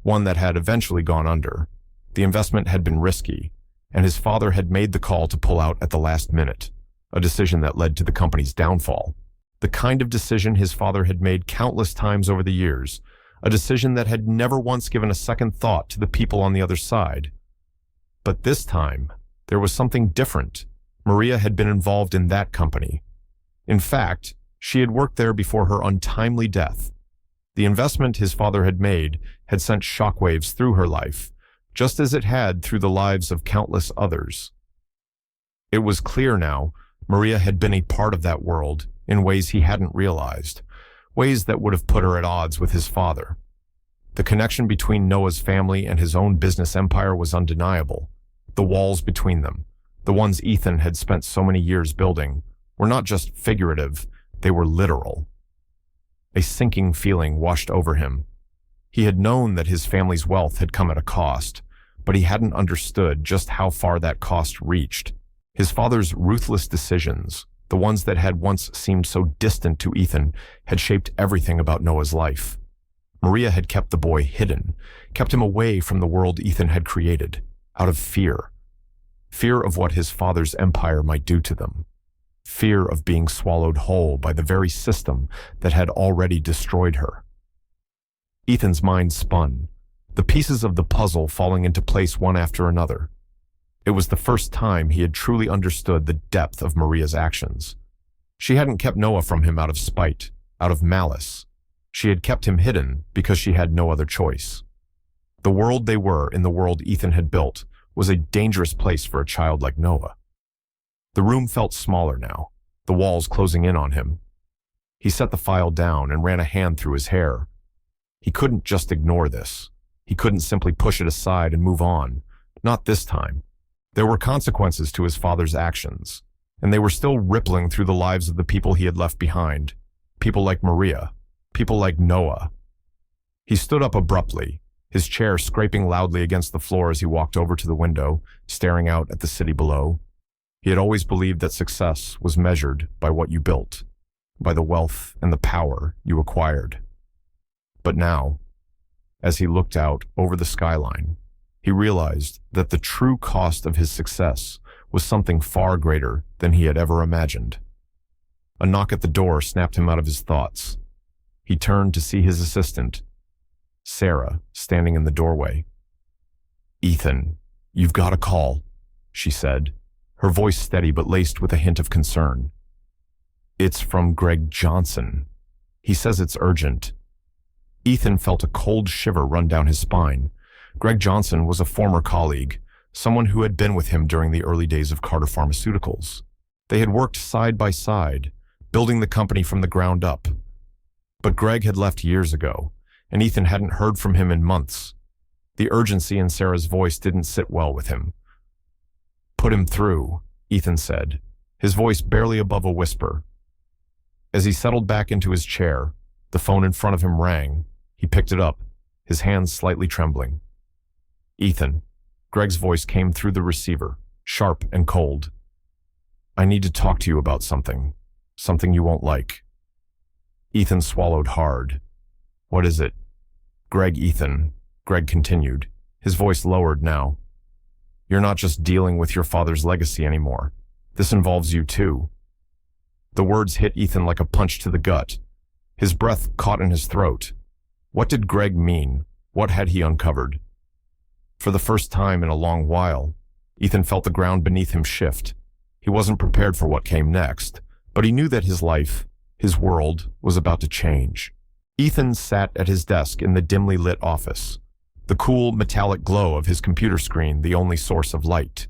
one that had eventually gone under. The investment had been risky, and his father had made the call to pull out at the last minute, a decision that led to the company's downfall. The kind of decision his father had made countless times over the years, a decision that had never once given a second thought to the people on the other side. But this time, there was something different. Maria had been involved in that company. In fact, she had worked there before her untimely death. The investment his father had made had sent shockwaves through her life, just as it had through the lives of countless others. It was clear now, Maria had been a part of that world in ways he hadn't realized, ways that would have put her at odds with his father. The connection between Noah's family and his own business empire was undeniable. The walls between them, the ones Ethan had spent so many years building, were not just figurative, they were literal. A sinking feeling washed over him. He had known that his family's wealth had come at a cost, but he hadn't understood just how far that cost reached. His father's ruthless decisions, the ones that had once seemed so distant to Ethan, had shaped everything about Noah's life. Maria had kept the boy hidden, kept him away from the world Ethan had created, out of fear. Fear of what his father's empire might do to them. Fear of being swallowed whole by the very system that had already destroyed her. Ethan's mind spun, the pieces of the puzzle falling into place one after another. It was the first time he had truly understood the depth of Maria's actions. She hadn't kept Noah from him out of spite, out of malice. She had kept him hidden because she had no other choice. The world they were in the world Ethan had built was a dangerous place for a child like Noah. The room felt smaller now, the walls closing in on him. He set the file down and ran a hand through his hair. He couldn't just ignore this. He couldn't simply push it aside and move on. Not this time. There were consequences to his father's actions, and they were still rippling through the lives of the people he had left behind. People like Maria, people like Noah. He stood up abruptly, his chair scraping loudly against the floor as he walked over to the window, staring out at the city below. He had always believed that success was measured by what you built, by the wealth and the power you acquired. But now, as he looked out over the skyline, he realized that the true cost of his success was something far greater than he had ever imagined. A knock at the door snapped him out of his thoughts. He turned to see his assistant, Sarah, standing in the doorway. "Ethan, you've got a call," she said, her voice steady but laced with a hint of concern. "It's from Greg Johnson. He says it's urgent." Ethan felt a cold shiver run down his spine. Greg Johnson was a former colleague, someone who had been with him during the early days of Carter Pharmaceuticals. They had worked side by side, building the company from the ground up. But Greg had left years ago, and Ethan hadn't heard from him in months. The urgency in Sarah's voice didn't sit well with him. "Put him through," Ethan said, his voice barely above a whisper. As he settled back into his chair, the phone in front of him rang. He picked it up, his hands slightly trembling. "Ethan," Greg's voice came through the receiver, sharp and cold. "I need to talk to you about something you won't like." Ethan swallowed hard. "What is it?" Ethan, Greg continued, his voice lowered now. "You're not just dealing with your father's legacy anymore. This involves you too." The words hit Ethan like a punch to the gut. His breath caught in his throat. What did Greg mean? What had he uncovered? For the first time in a long while, Ethan felt the ground beneath him shift. He wasn't prepared for what came next, but he knew that his life, his world, was about to change. Ethan sat at his desk in the dimly lit office, the cool metallic glow of his computer screen the only source of light.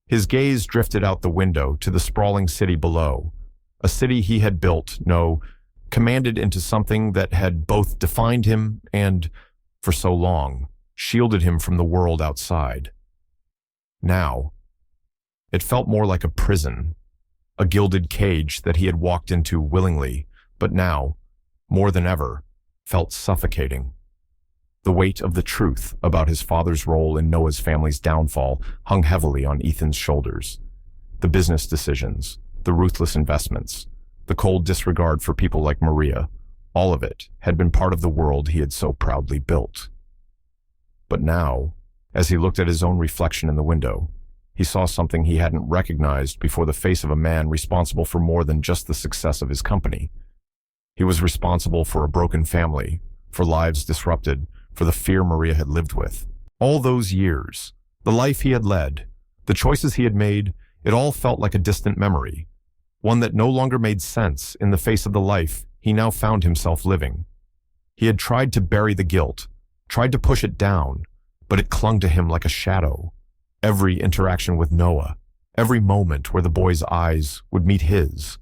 His gaze drifted out the window to the sprawling city below, a city he had built, commanded into something that had both defined him and, for so long, shielded him from the world outside. Now, it felt more like a prison, a gilded cage that he had walked into willingly, but now, more than ever, felt suffocating. The weight of the truth about his father's role in Noah's family's downfall hung heavily on Ethan's shoulders. The business decisions, the ruthless investments, the cold disregard for people like Maria, all of it had been part of the world he had so proudly built. But now, as he looked at his own reflection in the window, he saw something he hadn't recognized before the face of a man responsible for more than just the success of his company. He was responsible for a broken family, for lives disrupted, for the fear Maria had lived with. All those years, the life he had led, the choices he had made, it all felt like a distant memory, one that no longer made sense in the face of the life he now found himself living. He had tried to bury the guilt, tried to push it down, but it clung to him like a shadow. Every interaction with Noah, every moment where the boy's eyes would meet his,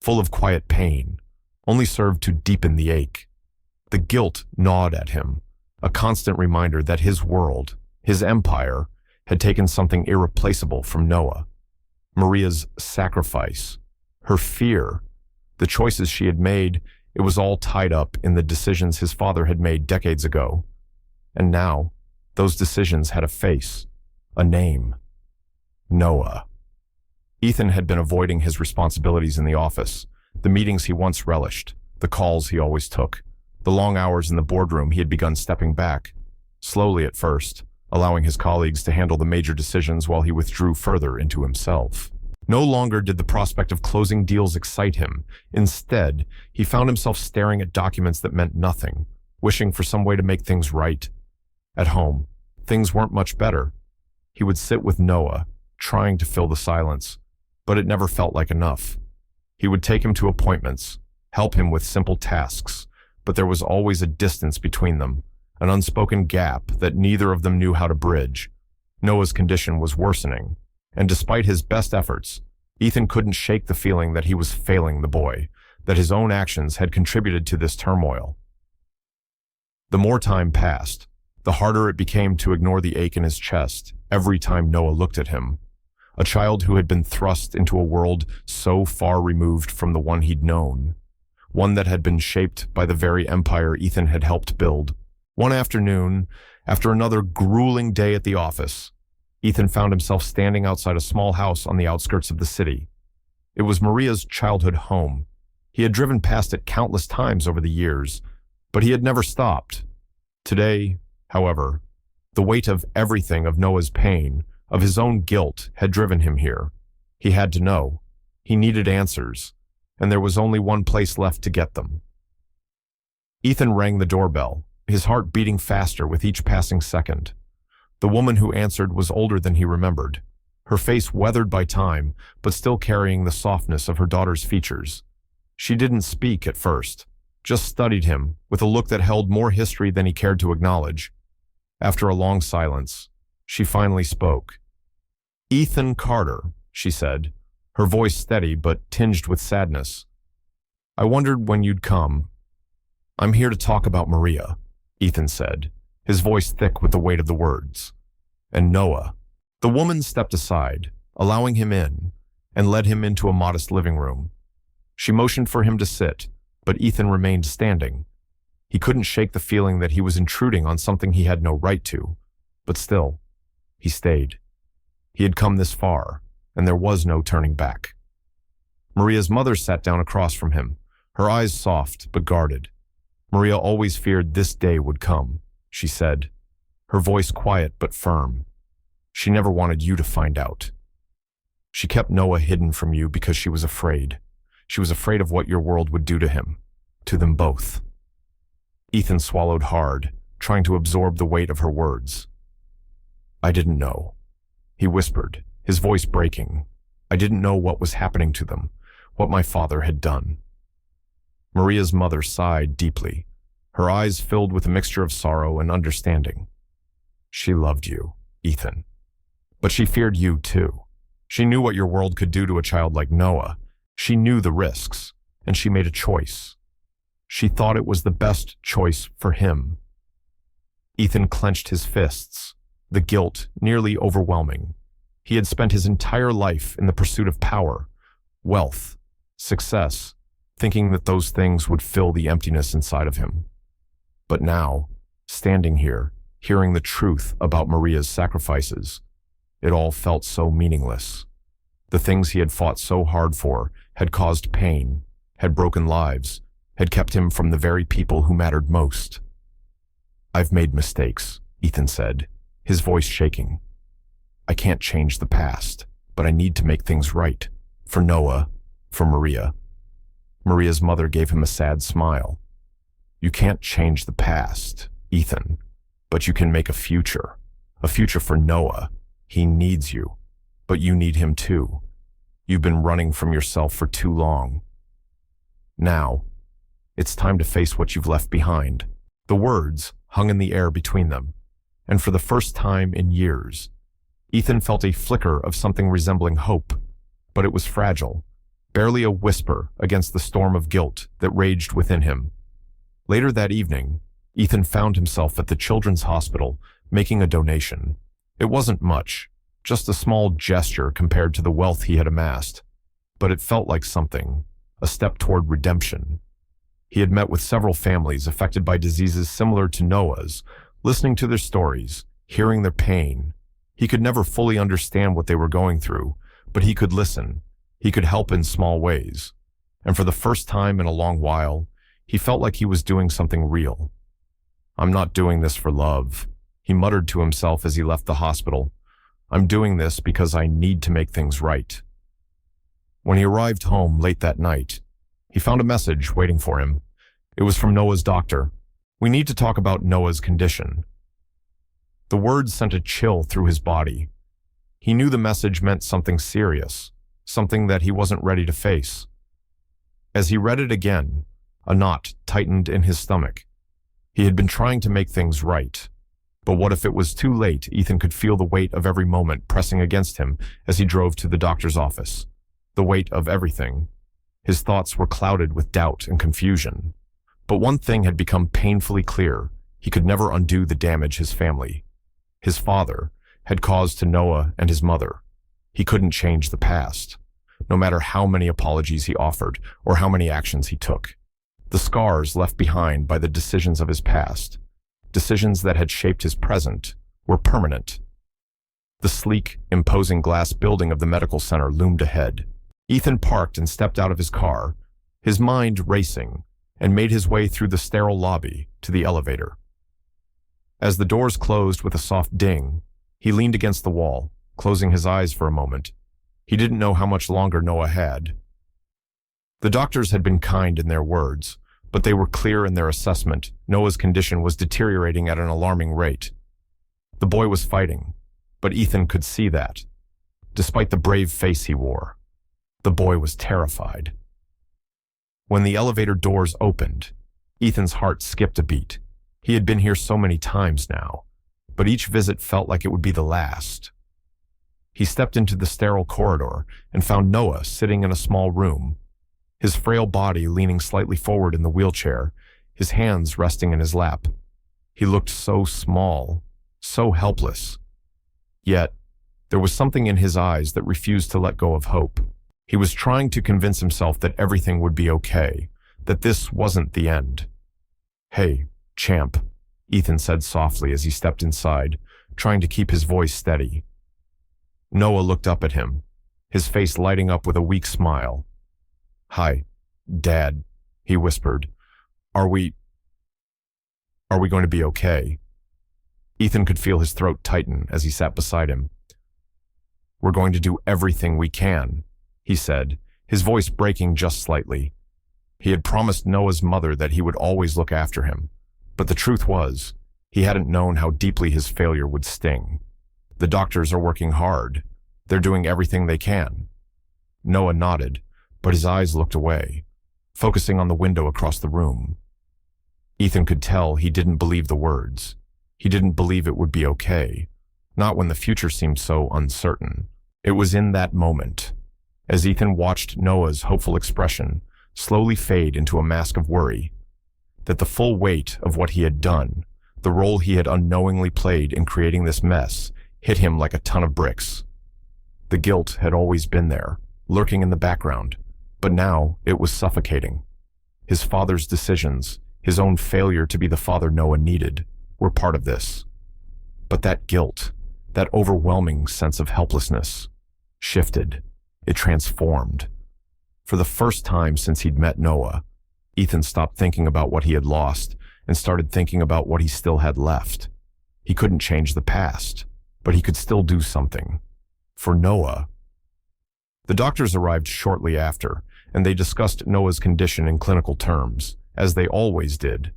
full of quiet pain, only served to deepen the ache. The guilt gnawed at him, a constant reminder that his world, his empire, had taken something irreplaceable from Noah. Maria's sacrifice, her fear, the choices she had made, it was all tied up in the decisions his father had made decades ago. And now, those decisions had a face, a name. Noah. Ethan had been avoiding his responsibilities in the office, the meetings he once relished, the calls he always took. The long hours in the boardroom he had begun stepping back, slowly at first, allowing his colleagues to handle the major decisions while he withdrew further into himself. No longer did the prospect of closing deals excite him. Instead, he found himself staring at documents that meant nothing, wishing for some way to make things right. At home, things weren't much better. He would sit with Noah, trying to fill the silence, but it never felt like enough. He would take him to appointments, help him with simple tasks, but there was always a distance between them, an unspoken gap that neither of them knew how to bridge. Noah's condition was worsening, and despite his best efforts, Ethan couldn't shake the feeling that he was failing the boy, that his own actions had contributed to this turmoil. The more time passed, the harder it became to ignore the ache in his chest every time Noah looked at him. A child who had been thrust into a world so far removed from the one he'd known. One that had been shaped by the very empire Ethan had helped build. One afternoon, after another grueling day at the office, Ethan found himself standing outside a small house on the outskirts of the city. It was Maria's childhood home. He had driven past it countless times over the years, but he had never stopped. Today, however, the weight of everything, of Noah's pain, of his own guilt, had driven him here. He had to know. He needed answers, and there was only one place left to get them. Ethan rang the doorbell, his heart beating faster with each passing second. The woman who answered was older than he remembered, her face weathered by time, but still carrying the softness of her daughter's features. She didn't speak at first, just studied him with a look that held more history than he cared to acknowledge. After a long silence, she finally spoke. "Ethan Carter," she said, her voice steady but tinged with sadness. "I wondered when you'd come." "I'm here to talk about Maria," Ethan said, his voice thick with the weight of the words. "And Noah." The woman stepped aside, allowing him in, and led him into a modest living room. She motioned for him to sit, but Ethan remained standing. He couldn't shake the feeling that he was intruding on something he had no right to, but still, he stayed. He had come this far, and there was no turning back. Maria's mother sat down across from him, her eyes soft but guarded. "Maria always feared this day would come," she said, her voice quiet but firm. "She never wanted you to find out. She kept Noah hidden from you because she was afraid. She was afraid of what your world would do to him, to them both." Ethan swallowed hard, trying to absorb the weight of her words. "I didn't know," he whispered, his voice breaking. "I didn't know what was happening to them, what my father had done." Maria's mother sighed deeply, her eyes filled with a mixture of sorrow and understanding. "She loved you, Ethan. But she feared you too. She knew what your world could do to a child like Noah. She knew the risks, and she made a choice. She thought it was the best choice for him." Ethan clenched his fists, the guilt nearly overwhelming. He had spent his entire life in the pursuit of power, wealth, success, thinking that those things would fill the emptiness inside of him. But now, standing here, hearing the truth about Maria's sacrifices, it all felt so meaningless. The things he had fought so hard for had caused pain, had broken lives, had kept him from the very people who mattered most. "I've made mistakes," Ethan said, his voice shaking. "I can't change the past, but I need to make things right. For Noah, for Maria." Maria's mother gave him a sad smile. "You can't change the past, Ethan, but you can make a future for Noah. He needs you, but you need him too. You've been running from yourself for too long. Now, it's time to face what you've left behind." The words hung in the air between them, and for the first time in years, Ethan felt a flicker of something resembling hope, but it was fragile, barely a whisper against the storm of guilt that raged within him. Later that evening, Ethan found himself at the Children's Hospital making a donation. It wasn't much, just a small gesture compared to the wealth he had amassed, but it felt like something, a step toward redemption. He had met with several families affected by diseases similar to Noah's, listening to their stories, hearing their pain. He could never fully understand what they were going through, but he could listen. He could help in small ways. And for the first time in a long while, he felt like he was doing something real. "I'm not doing this for love," he muttered to himself as he left the hospital. "I'm doing this because I need to make things right." When he arrived home late that night, he found a message waiting for him. It was from Noah's doctor. "We need to talk about Noah's condition." The words sent a chill through his body. He knew the message meant something serious, something that he wasn't ready to face. As he read it again, a knot tightened in his stomach. He had been trying to make things right. But what if it was too late? Ethan could feel the weight of every moment pressing against him as he drove to the doctor's office. The weight of everything. His thoughts were clouded with doubt and confusion. But one thing had become painfully clear. He could never undo the damage his family, his father, had caused to Noah and his mother. He couldn't change the past, no matter how many apologies he offered or how many actions he took. The scars left behind by the decisions of his past, decisions that had shaped his present, were permanent. The sleek, imposing glass building of the medical center loomed ahead. Ethan parked and stepped out of his car, his mind racing, and made his way through the sterile lobby to the elevator. As the doors closed with a soft ding, he leaned against the wall, closing his eyes for a moment. He didn't know how much longer Noah had. The doctors had been kind in their words, but they were clear in their assessment. Noah's condition was deteriorating at an alarming rate. The boy was fighting, but Ethan could see that. Despite the brave face he wore, the boy was terrified. When the elevator doors opened, Ethan's heart skipped a beat. He had been here so many times now, but each visit felt like it would be the last. He stepped into the sterile corridor and found Noah sitting in a small room, his frail body leaning slightly forward in the wheelchair, his hands resting in his lap. He looked so small, so helpless. Yet, there was something in his eyes that refused to let go of hope. He was trying to convince himself that everything would be okay, that this wasn't the end. "Hey, champ," Ethan said softly as he stepped inside, trying to keep his voice steady. Noah looked up at him, his face lighting up with a weak smile. "Hi, Dad," he whispered. Are we going to be okay?" Ethan could feel his throat tighten as he sat beside him. "We're going to do everything we can," he said, his voice breaking just slightly. He had promised Noah's mother that he would always look after him, but the truth was, he hadn't known how deeply his failure would sting. "The doctors are working hard. They're doing everything they can." Noah nodded, but his eyes looked away, focusing on the window across the room. Ethan could tell he didn't believe the words. He didn't believe it would be okay, not when the future seemed so uncertain. It was in that moment, as Ethan watched Noah's hopeful expression slowly fade into a mask of worry, that the full weight of what he had done, the role he had unknowingly played in creating this mess, hit him like a ton of bricks. The guilt had always been there, lurking in the background, but now it was suffocating. His father's decisions, his own failure to be the father Noah needed, were part of this. But that guilt, that overwhelming sense of helplessness, shifted. It transformed. For the first time since he'd met Noah, Ethan stopped thinking about what he had lost and started thinking about what he still had left. He couldn't change the past, but he could still do something. For Noah. The doctors arrived shortly after, and they discussed Noah's condition in clinical terms, as they always did.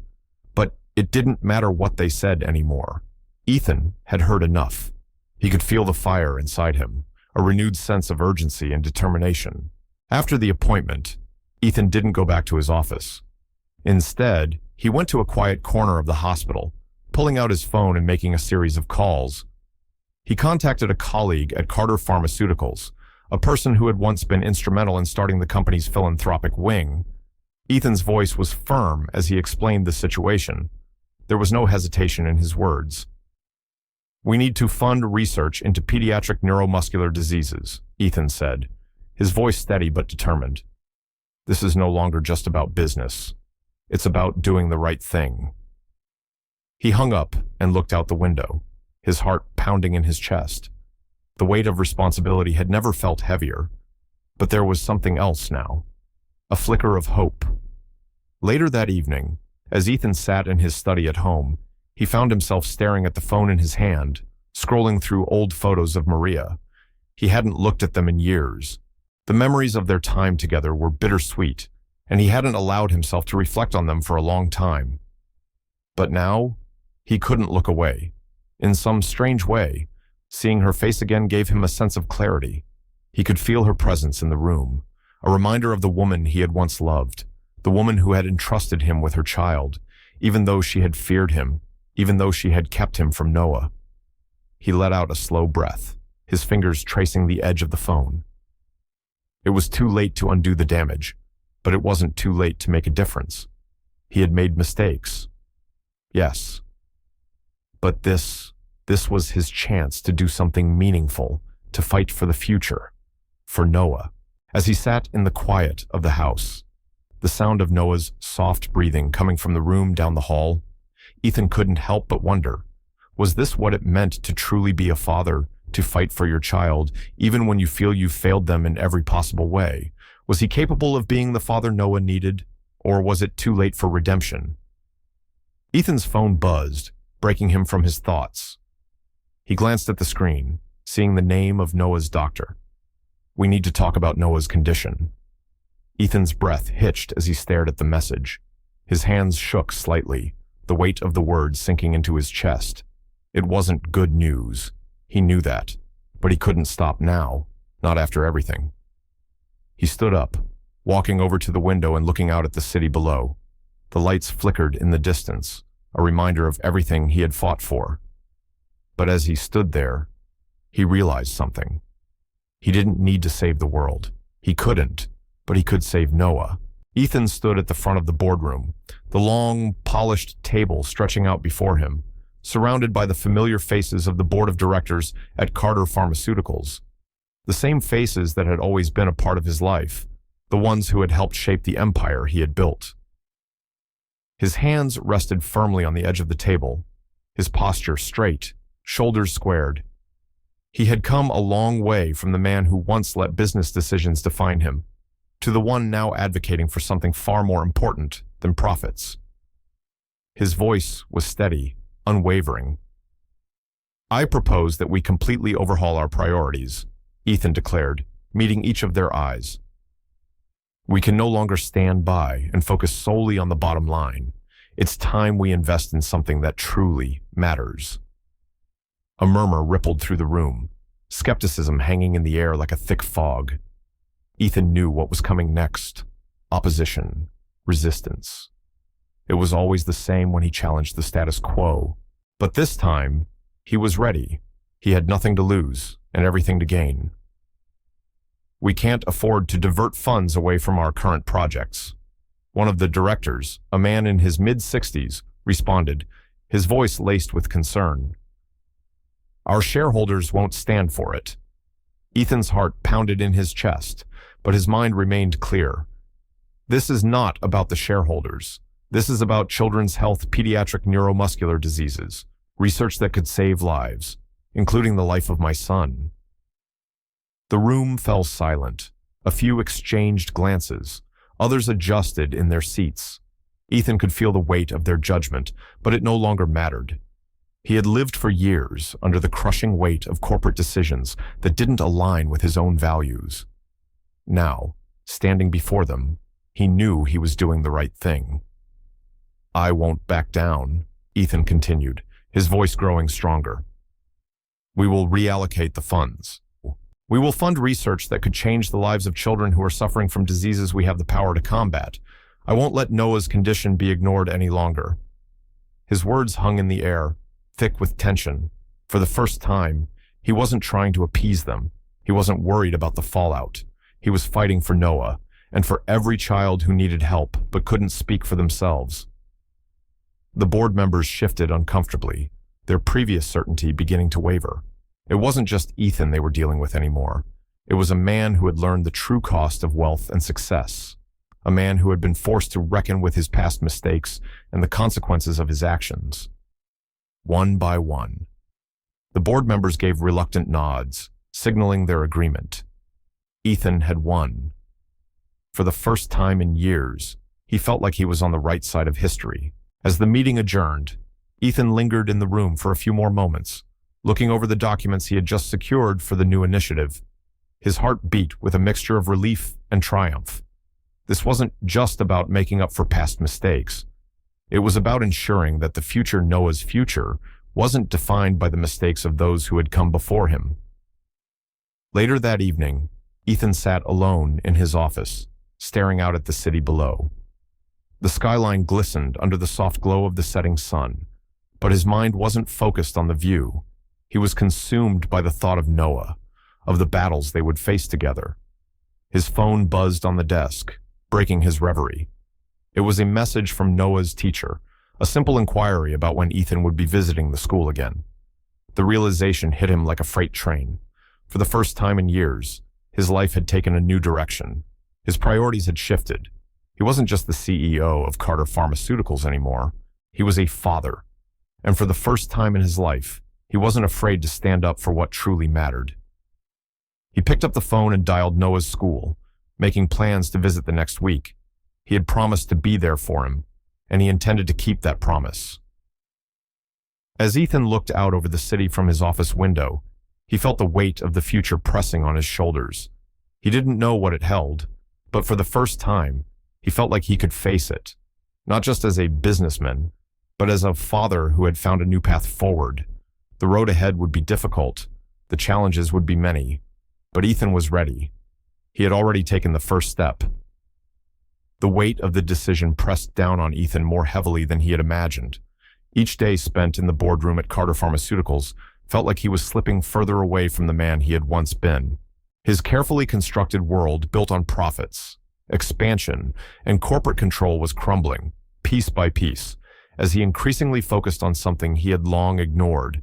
But it didn't matter what they said anymore. Ethan had heard enough. He could feel the fire inside him, a renewed sense of urgency and determination. After the appointment, Ethan didn't go back to his office. Instead, he went to a quiet corner of the hospital, pulling out his phone and making a series of calls. He contacted a colleague at Carter Pharmaceuticals, a person who had once been instrumental in starting the company's philanthropic wing. Ethan's voice was firm as he explained the situation. There was no hesitation in his words. "We need to fund research into pediatric neuromuscular diseases," Ethan said, his voice steady but determined. "This is no longer just about business. It's about doing the right thing." He hung up and looked out the window, his heart pounding in his chest. The weight of responsibility had never felt heavier, but there was something else now, a flicker of hope. Later that evening, as Ethan sat in his study at home, he found himself staring at the phone in his hand, scrolling through old photos of Maria. He hadn't looked at them in years. The memories of their time together were bittersweet, and he hadn't allowed himself to reflect on them for a long time. But now, he couldn't look away. In some strange way, seeing her face again gave him a sense of clarity. He could feel her presence in the room, a reminder of the woman he had once loved, the woman who had entrusted him with her child, even though she had feared him, even though she had kept him from Noah. He let out a slow breath, his fingers tracing the edge of the phone. It was too late to undo the damage, but it wasn't too late to make a difference. He had made mistakes. Yes. But this was his chance to do something meaningful, to fight for the future, for Noah. As he sat in the quiet of the house, the sound of Noah's soft breathing coming from the room down the hall, Ethan couldn't help but wonder, was this what it meant to truly be a father, to fight for your child, even when you feel you've failed them in every possible way? Was he capable of being the father Noah needed, or was it too late for redemption? Ethan's phone buzzed, breaking him from his thoughts. He glanced at the screen, seeing the name of Noah's doctor. We need to talk about Noah's condition." Ethan's breath hitched as he stared at the message. His hands shook slightly, the weight of the words sinking into his chest. It wasn't good news. He knew that, but he couldn't stop now, not after everything. He stood up, walking over to the window and looking out at the city below. The lights flickered in the distance, a reminder of everything he had fought for. But as he stood there, he realized something. He didn't need to save the world. He couldn't, but he could save Noah. Ethan stood at the front of the boardroom, the long, polished table stretching out before him, surrounded by the familiar faces of the board of directors at Carter Pharmaceuticals. The same faces that had always been a part of his life, the ones who had helped shape the empire he had built. His hands rested firmly on the edge of the table, his posture straight, shoulders squared. He had come a long way from the man who once let business decisions define him, to the one now advocating for something far more important than profits. His voice was steady, unwavering. "I propose that we completely overhaul our priorities," Ethan declared, meeting each of their eyes. "We can no longer stand by and focus solely on the bottom line. It's time we invest in something that truly matters." A murmur rippled through the room, skepticism hanging in the air like a thick fog. Ethan knew what was coming next: opposition, resistance. It was always the same when he challenged the status quo. But this time, he was ready. He had nothing to lose and everything to gain. "We can't afford to divert funds away from our current projects," one of the directors, a man in his mid-60s, responded, his voice laced with concern. "Our shareholders won't stand for it." Ethan's heart pounded in his chest, but his mind remained clear. This is not about the shareholders. This is about children's health, pediatric neuromuscular diseases, research that could save lives, including the life of my son. The room fell silent. A few exchanged glances. Others adjusted in their seats. Ethan could feel the weight of their judgment, but it no longer mattered. He had lived for years under the crushing weight of corporate decisions that didn't align with his own values. Now, standing before them, he knew he was doing the right thing. "I won't back down," Ethan continued, his voice growing stronger. "We will reallocate the funds. We will fund research that could change the lives of children who are suffering from diseases we have the power to combat. I won't let Noah's condition be ignored any longer." His words hung in the air, thick with tension. For the first time, he wasn't trying to appease them. He wasn't worried about the fallout. He was fighting for Noah, and for every child who needed help but couldn't speak for themselves. The board members shifted uncomfortably, their previous certainty beginning to waver. It wasn't just Ethan they were dealing with anymore. It was a man who had learned the true cost of wealth and success. A man who had been forced to reckon with his past mistakes and the consequences of his actions. One by one, the board members gave reluctant nods, signaling their agreement. Ethan had won. For the first time in years, he felt like he was on the right side of history. As the meeting adjourned, Ethan lingered in the room for a few more moments, looking over the documents he had just secured for the new initiative. His heart beat with a mixture of relief and triumph. This wasn't just about making up for past mistakes. It was about ensuring that the future Noah's future wasn't defined by the mistakes of those who had come before him. Later that evening, Ethan sat alone in his office, staring out at the city below. The skyline glistened under the soft glow of the setting sun, but his mind wasn't focused on the view. He was consumed by the thought of Noah, of the battles they would face together. His phone buzzed on the desk, breaking his reverie. It was a message from Noah's teacher, a simple inquiry about when Ethan would be visiting the school again. The realization hit him like a freight train. For the first time in years, his life had taken a new direction. His priorities had shifted. He wasn't just the CEO of Carter Pharmaceuticals anymore. He was a father. And for the first time in his life, he wasn't afraid to stand up for what truly mattered. He picked up the phone and dialed Noah's school, making plans to visit the next week. He had promised to be there for him, and he intended to keep that promise. As Ethan looked out over the city from his office window, he felt the weight of the future pressing on his shoulders. He didn't know what it held, but for the first time, he felt like he could face it, not just as a businessman, but as a father who had found a new path forward. The road ahead would be difficult, the challenges would be many, but Ethan was ready. He had already taken the first step. The weight of the decision pressed down on Ethan more heavily than he had imagined. Each day spent in the boardroom at Carter Pharmaceuticals felt like he was slipping further away from the man he had once been. His carefully constructed world, built on profits, expansion, and corporate control, was crumbling, piece by piece, as he increasingly focused on something he had long ignored.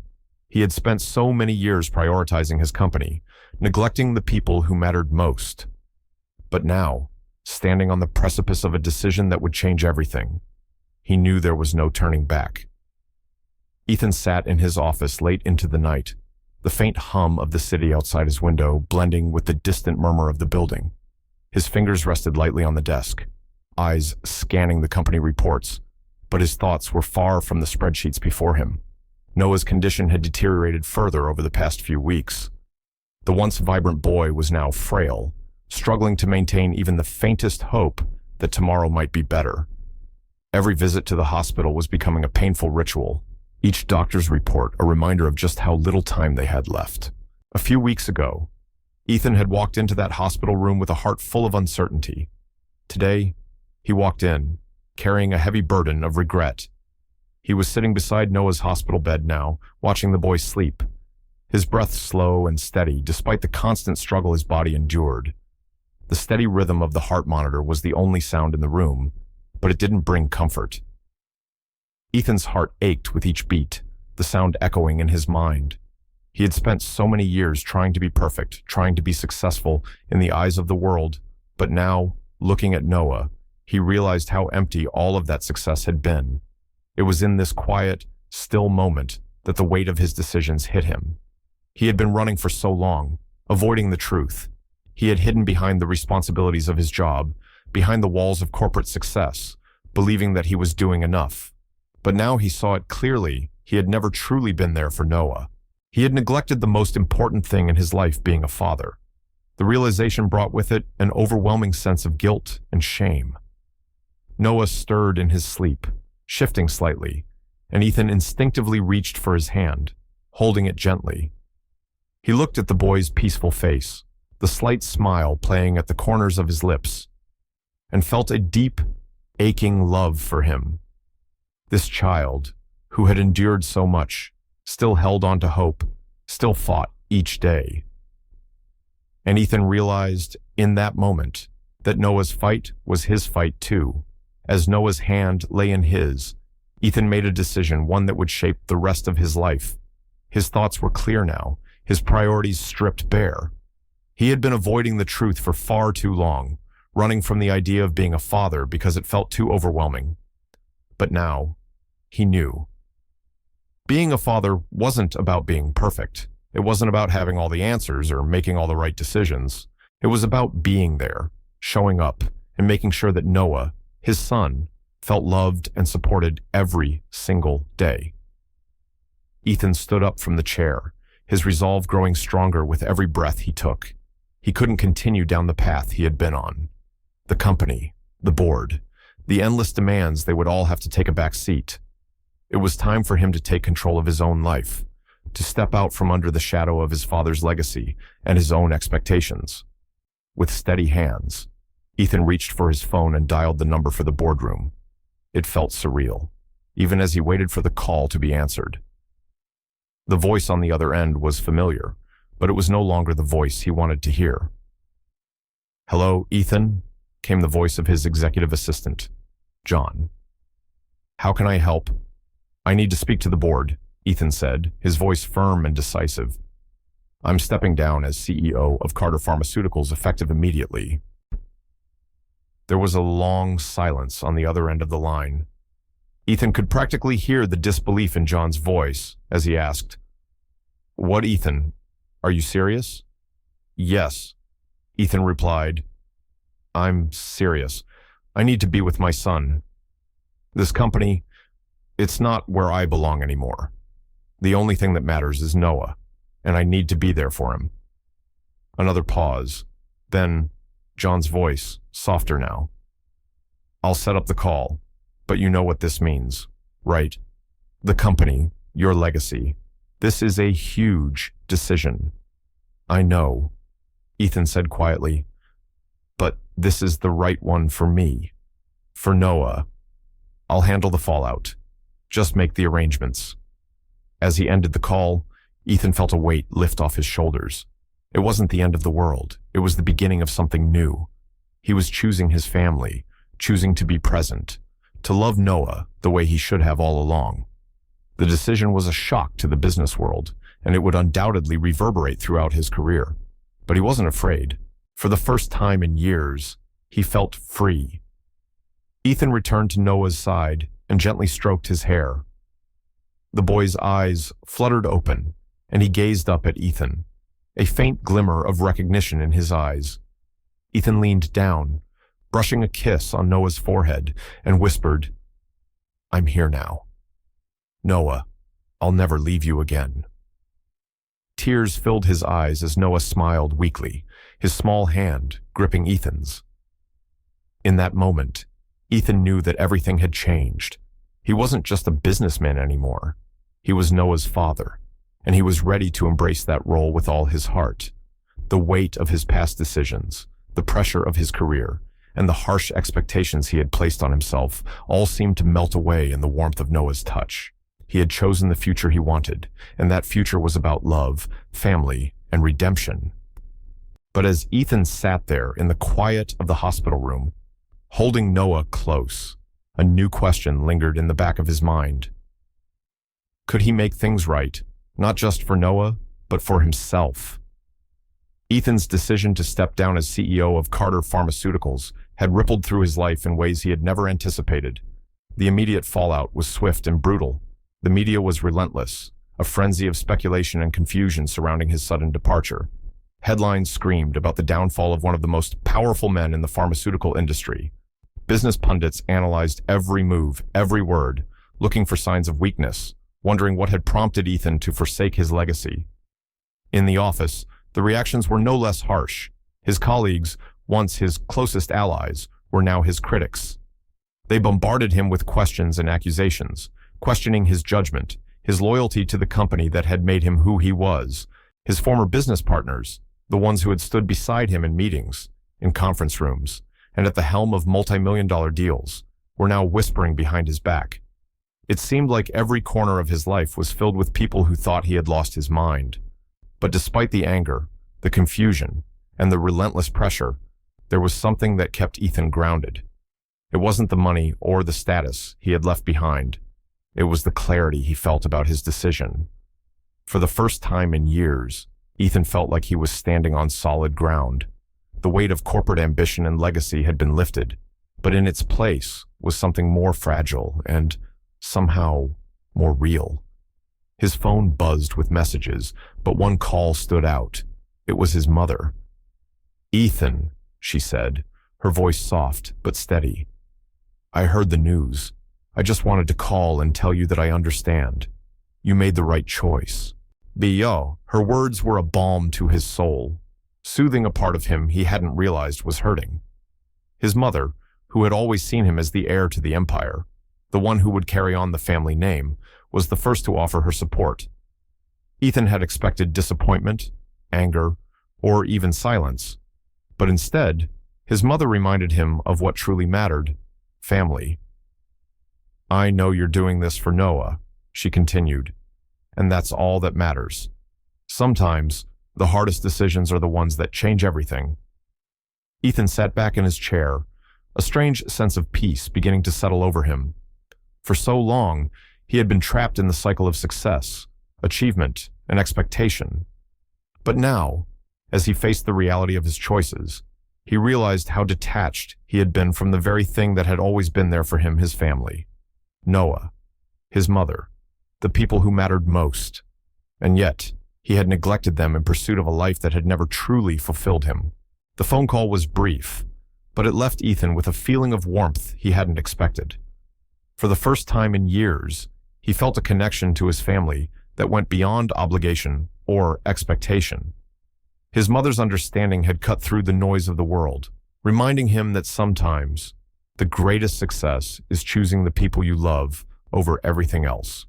He had spent so many years prioritizing his company, neglecting the people who mattered most. But now, standing on the precipice of a decision that would change everything, he knew there was no turning back. Ethan sat in his office late into the night, the faint hum of the city outside his window blending with the distant murmur of the building. His fingers rested lightly on the desk, eyes scanning the company reports, but his thoughts were far from the spreadsheets before him. Noah's condition had deteriorated further over the past few weeks. The once vibrant boy was now frail, struggling to maintain even the faintest hope that tomorrow might be better. Every visit to the hospital was becoming a painful ritual, each doctor's report a reminder of just how little time they had left. A few weeks ago, Ethan had walked into that hospital room with a heart full of uncertainty. Today, he walked in, carrying a heavy burden of regret. He was sitting beside Noah's hospital bed now, watching the boy sleep, his breath slow and steady despite the constant struggle his body endured. The steady rhythm of the heart monitor was the only sound in the room, but it didn't bring comfort. Ethan's heart ached with each beat, the sound echoing in his mind. He had spent so many years trying to be perfect, trying to be successful in the eyes of the world, but now, looking at Noah, he realized how empty all of that success had been. It was in this quiet, still moment that the weight of his decisions hit him. He had been running for so long, avoiding the truth. He had hidden behind the responsibilities of his job, behind the walls of corporate success, believing that he was doing enough. But now he saw it clearly. He had never truly been there for Noah. He had neglected the most important thing in his life, being a father. The realization brought with it an overwhelming sense of guilt and shame. Noah stirred in his sleep, shifting slightly, and Ethan instinctively reached for his hand, holding it gently. He looked at the boy's peaceful face, the slight smile playing at the corners of his lips, and felt a deep, aching love for him. This child, who had endured so much, still held on to hope, still fought each day. And Ethan realized in that moment that Noah's fight was his fight too. As Noah's hand lay in his, Ethan made a decision, one that would shape the rest of his life. His thoughts were clear now, his priorities stripped bare. He had been avoiding the truth for far too long, running from the idea of being a father because it felt too overwhelming. But now, he knew. Being a father wasn't about being perfect. It wasn't about having all the answers or making all the right decisions. It was about being there, showing up, and making sure that Noah, his son, felt loved and supported every single day. Ethan stood up from the chair, his resolve growing stronger with every breath he took. He couldn't continue down the path he had been on. The company, the board, the endless demands, they would all have to take a back seat. It was time for him to take control of his own life, to step out from under the shadow of his father's legacy and his own expectations. With steady hands, Ethan reached for his phone and dialed the number for the boardroom. It felt surreal, even as he waited for the call to be answered. The voice on the other end was familiar, but it was no longer the voice he wanted to hear. "Hello, Ethan," came the voice of his executive assistant, John. "How can I help?" "I need to speak to the board," Ethan said, his voice firm and decisive. "I'm stepping down as CEO of Carter Pharmaceuticals effective immediately." There was a long silence on the other end of the line. Ethan could practically hear the disbelief in John's voice as he asked, "What, Ethan? Are you serious?" "Yes," Ethan replied. "I'm serious. I need to be with my son. This company, it's not where I belong anymore. The only thing that matters is Noah, and I need to be there for him." Another pause. Then, John's voice, softer now. I'll set up the call, but you know what this means, right? The company, your legacy. This is a huge decision. I know, Ethan said quietly, but this is the right one for me. For Noah. I'll handle the fallout. Just make the arrangements. As he ended the call, Ethan felt a weight lift off his shoulders. It wasn't the end of the world. It was the beginning of something new. He was choosing his family, choosing to be present, to love Noah the way he should have all along. The decision was a shock to the business world, and it would undoubtedly reverberate throughout his career. But he wasn't afraid. For the first time in years, he felt free. Ethan returned to Noah's side and gently stroked his hair. The boy's eyes fluttered open, and he gazed up at Ethan, a faint glimmer of recognition in his eyes. Ethan leaned down, brushing a kiss on Noah's forehead, and whispered, I'm here now. Noah, I'll never leave you again. Tears filled his eyes as Noah smiled weakly, his small hand gripping Ethan's. In that moment, Ethan knew that everything had changed. He wasn't just a businessman anymore. He was Noah's father, and he was ready to embrace that role with all his heart. The weight of his past decisions, the pressure of his career, and the harsh expectations he had placed on himself all seemed to melt away in the warmth of Noah's touch. He had chosen the future he wanted, and that future was about love, family, and redemption. But as Ethan sat there in the quiet of the hospital room, holding Noah close, a new question lingered in the back of his mind. Could he make things right, not just for Noah, but for himself? Ethan's decision to step down as CEO of Carter Pharmaceuticals had rippled through his life in ways he had never anticipated. The immediate fallout was swift and brutal. The media was relentless, a frenzy of speculation and confusion surrounding his sudden departure. Headlines screamed about the downfall of one of the most powerful men in the pharmaceutical industry. Business pundits analyzed every move, every word, looking for signs of weakness, wondering what had prompted Ethan to forsake his legacy. In the office, the reactions were no less harsh. His colleagues, once his closest allies, were now his critics. They bombarded him with questions and accusations, questioning his judgment, his loyalty to the company that had made him who he was. His former business partners, the ones who had stood beside him in meetings, in conference rooms, and at the helm of multi-million-dollar deals, were now whispering behind his back. It seemed like every corner of his life was filled with people who thought he had lost his mind. But despite the anger, the confusion, and the relentless pressure, there was something that kept Ethan grounded. It wasn't the money or the status he had left behind. It was the clarity he felt about his decision. For the first time in years, Ethan felt like he was standing on solid ground. The weight of corporate ambition and legacy had been lifted, but in its place was something more fragile and, somehow, more real. His phone buzzed with messages, but one call stood out. It was his mother. "Ethan," she said, her voice soft but steady. "I heard the news. I just wanted to call and tell you that I understand. You made the right choice." Her words were a balm to his soul, soothing a part of him he hadn't realized was hurting. His mother, who had always seen him as the heir to the empire, the one who would carry on the family name, was the first to offer her support. Ethan had expected disappointment, anger, or even silence, but instead, his mother reminded him of what truly mattered: family. "I know you're doing this for Noah," she continued, "and that's all that matters. Sometimes, the hardest decisions are the ones that change everything." Ethan sat back in his chair, a strange sense of peace beginning to settle over him. For so long, he had been trapped in the cycle of success, achievement, and expectation. But now, as he faced the reality of his choices, he realized how detached he had been from the very thing that had always been there for him: his family. Noah, his mother, the people who mattered most. And yet, he had neglected them in pursuit of a life that had never truly fulfilled him. The phone call was brief, but it left Ethan with a feeling of warmth he hadn't expected. For the first time in years, he felt a connection to his family that went beyond obligation or expectation. His mother's understanding had cut through the noise of the world, reminding him that sometimes the greatest success is choosing the people you love over everything else.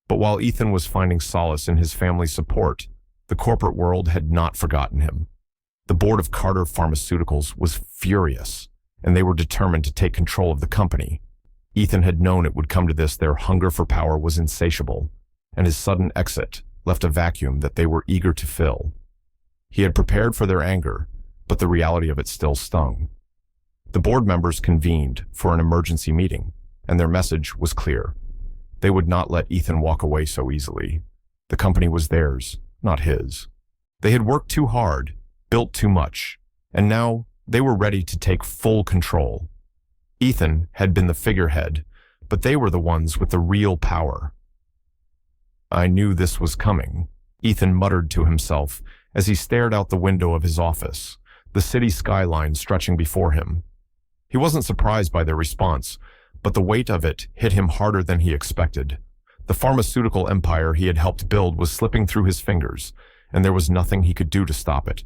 But while Ethan was finding solace in his family's support, the corporate world had not forgotten him. The board of Carter Pharmaceuticals was furious, and they were determined to take control of the company. Ethan had known it would come to this. Their hunger for power was insatiable, and his sudden exit left a vacuum that they were eager to fill. He had prepared for their anger, but the reality of it still stung. The board members convened for an emergency meeting, and their message was clear. They would not let Ethan walk away so easily. The company was theirs, not his. They had worked too hard, built too much, and now they were ready to take full control. Ethan had been the figurehead, but they were the ones with the real power. "I knew this was coming," Ethan muttered to himself as he stared out the window of his office, the city skyline stretching before him. He wasn't surprised by their response, but the weight of it hit him harder than he expected. The pharmaceutical empire he had helped build was slipping through his fingers, and there was nothing he could do to stop it.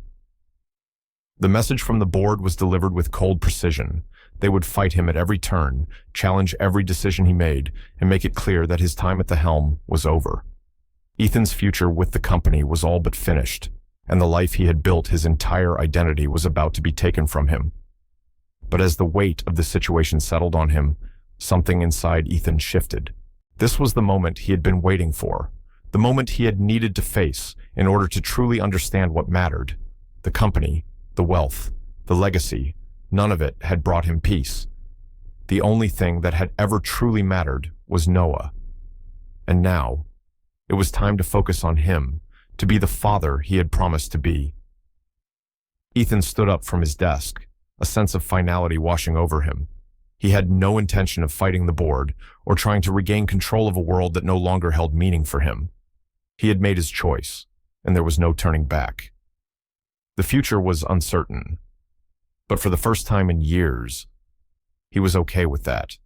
The message from the board was delivered with cold precision. They would fight him at every turn, challenge every decision he made, and make it clear that his time at the helm was over. Ethan's future with the company was all but finished, and the life he had built, his entire identity, was about to be taken from him. But as the weight of the situation settled on him, something inside Ethan shifted. This was the moment he had been waiting for, the moment he had needed to face in order to truly understand what mattered. The company, the wealth, the legacy, none of it had brought him peace. The only thing that had ever truly mattered was Noah. And now, it was time to focus on him, to be the father he had promised to be. Ethan stood up from his desk, a sense of finality washing over him. He had no intention of fighting the board or trying to regain control of a world that no longer held meaning for him. He had made his choice, and there was no turning back. The future was uncertain, but for the first time in years, he was okay with that.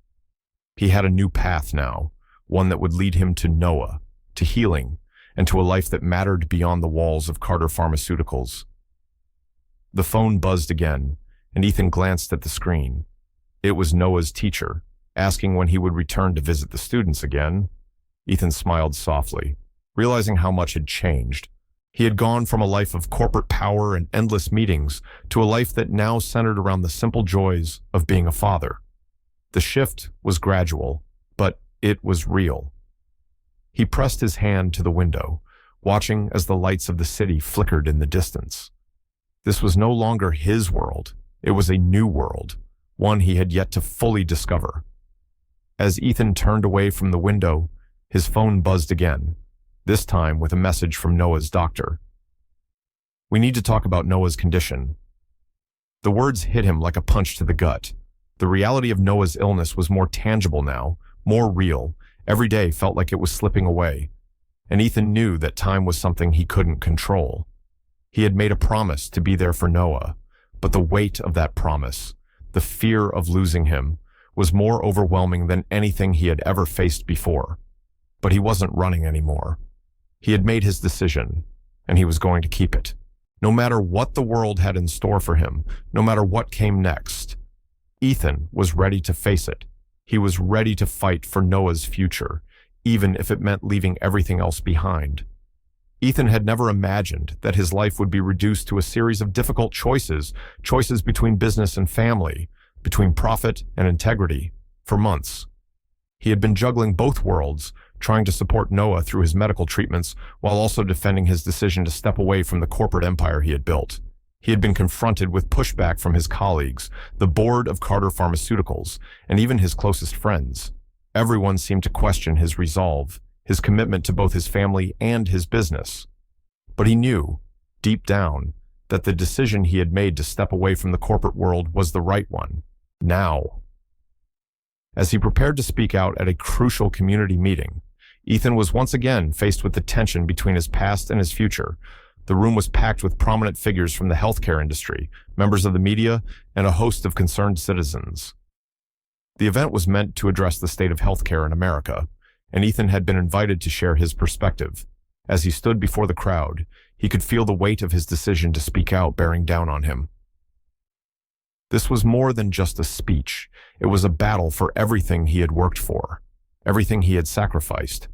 He had a new path now, one that would lead him to Noah, to healing, and to a life that mattered beyond the walls of Carter Pharmaceuticals. The phone buzzed again, and Ethan glanced at the screen. It was Noah's teacher, asking when he would return to visit the students again. Ethan smiled softly, realizing how much had changed. He had gone from a life of corporate power and endless meetings to a life that now centered around the simple joys of being a father. The shift was gradual, but it was real. He pressed his hand to the window, watching as the lights of the city flickered in the distance. This was no longer his world. It was a new world, one he had yet to fully discover. As Ethan turned away from the window, his phone buzzed again, this time with a message from Noah's doctor. "We need to talk about Noah's condition." The words hit him like a punch to the gut. The reality of Noah's illness was more tangible now, more real. Every day felt like it was slipping away, and Ethan knew that time was something he couldn't control. He had made a promise to be there for Noah, but the weight of that promise, the fear of losing him, was more overwhelming than anything he had ever faced before. But he wasn't running anymore. He had made his decision, and he was going to keep it. No matter what the world had in store for him, no matter what came next, Ethan was ready to face it. He was ready to fight for Noah's future, even if it meant leaving everything else behind. Ethan had never imagined that his life would be reduced to a series of difficult choices between business and family, between profit and integrity, for months. He had been juggling both worlds, trying to support Noah through his medical treatments while also defending his decision to step away from the corporate empire he had built. He had been confronted with pushback from his colleagues, the board of Carter Pharmaceuticals, and even his closest friends. Everyone seemed to question his resolve, his commitment to both his family and his business. But he knew, deep down, that the decision he had made to step away from the corporate world was the right one. Now. As he prepared to speak out at a crucial community meeting, Ethan was once again faced with the tension between his past and his future. The room was packed with prominent figures from the healthcare industry, members of the media, and a host of concerned citizens. The event was meant to address the state of healthcare in America, and Ethan had been invited to share his perspective. As he stood before the crowd, he could feel the weight of his decision to speak out bearing down on him. This was more than just a speech. It was a battle for everything he had worked for, everything he had sacrificed.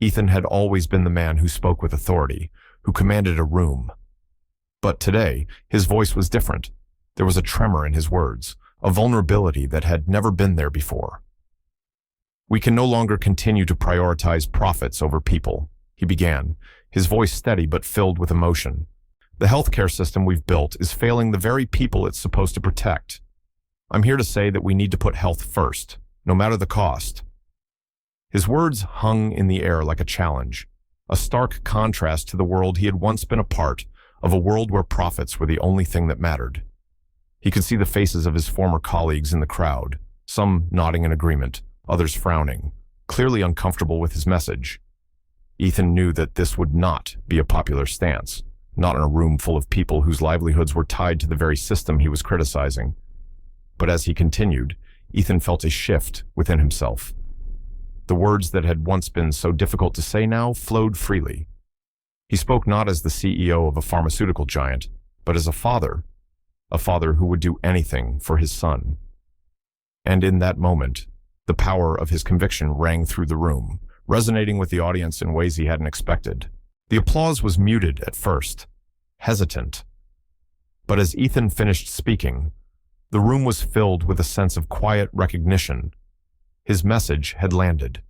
Ethan had always been the man who spoke with authority, who commanded a room. But today, his voice was different. There was a tremor in his words, a vulnerability that had never been there before. "We can no longer continue to prioritize profits over people," he began, his voice steady but filled with emotion. "The healthcare system we've built is failing the very people it's supposed to protect. I'm here to say that we need to put health first, no matter the cost." His words hung in the air like a challenge, a stark contrast to the world he had once been a part of, a world where profits were the only thing that mattered. He could see the faces of his former colleagues in the crowd, some nodding in agreement, others frowning, clearly uncomfortable with his message. Ethan knew that this would not be a popular stance, not in a room full of people whose livelihoods were tied to the very system he was criticizing. But as he continued, Ethan felt a shift within himself. The words that had once been so difficult to say now flowed freely. He spoke not as the CEO of a pharmaceutical giant, but as a father who would do anything for his son. And in that moment, the power of his conviction rang through the room, resonating with the audience in ways he hadn't expected. The applause was muted at first, hesitant. But as Ethan finished speaking, the room was filled with a sense of quiet recognition. His message had landed.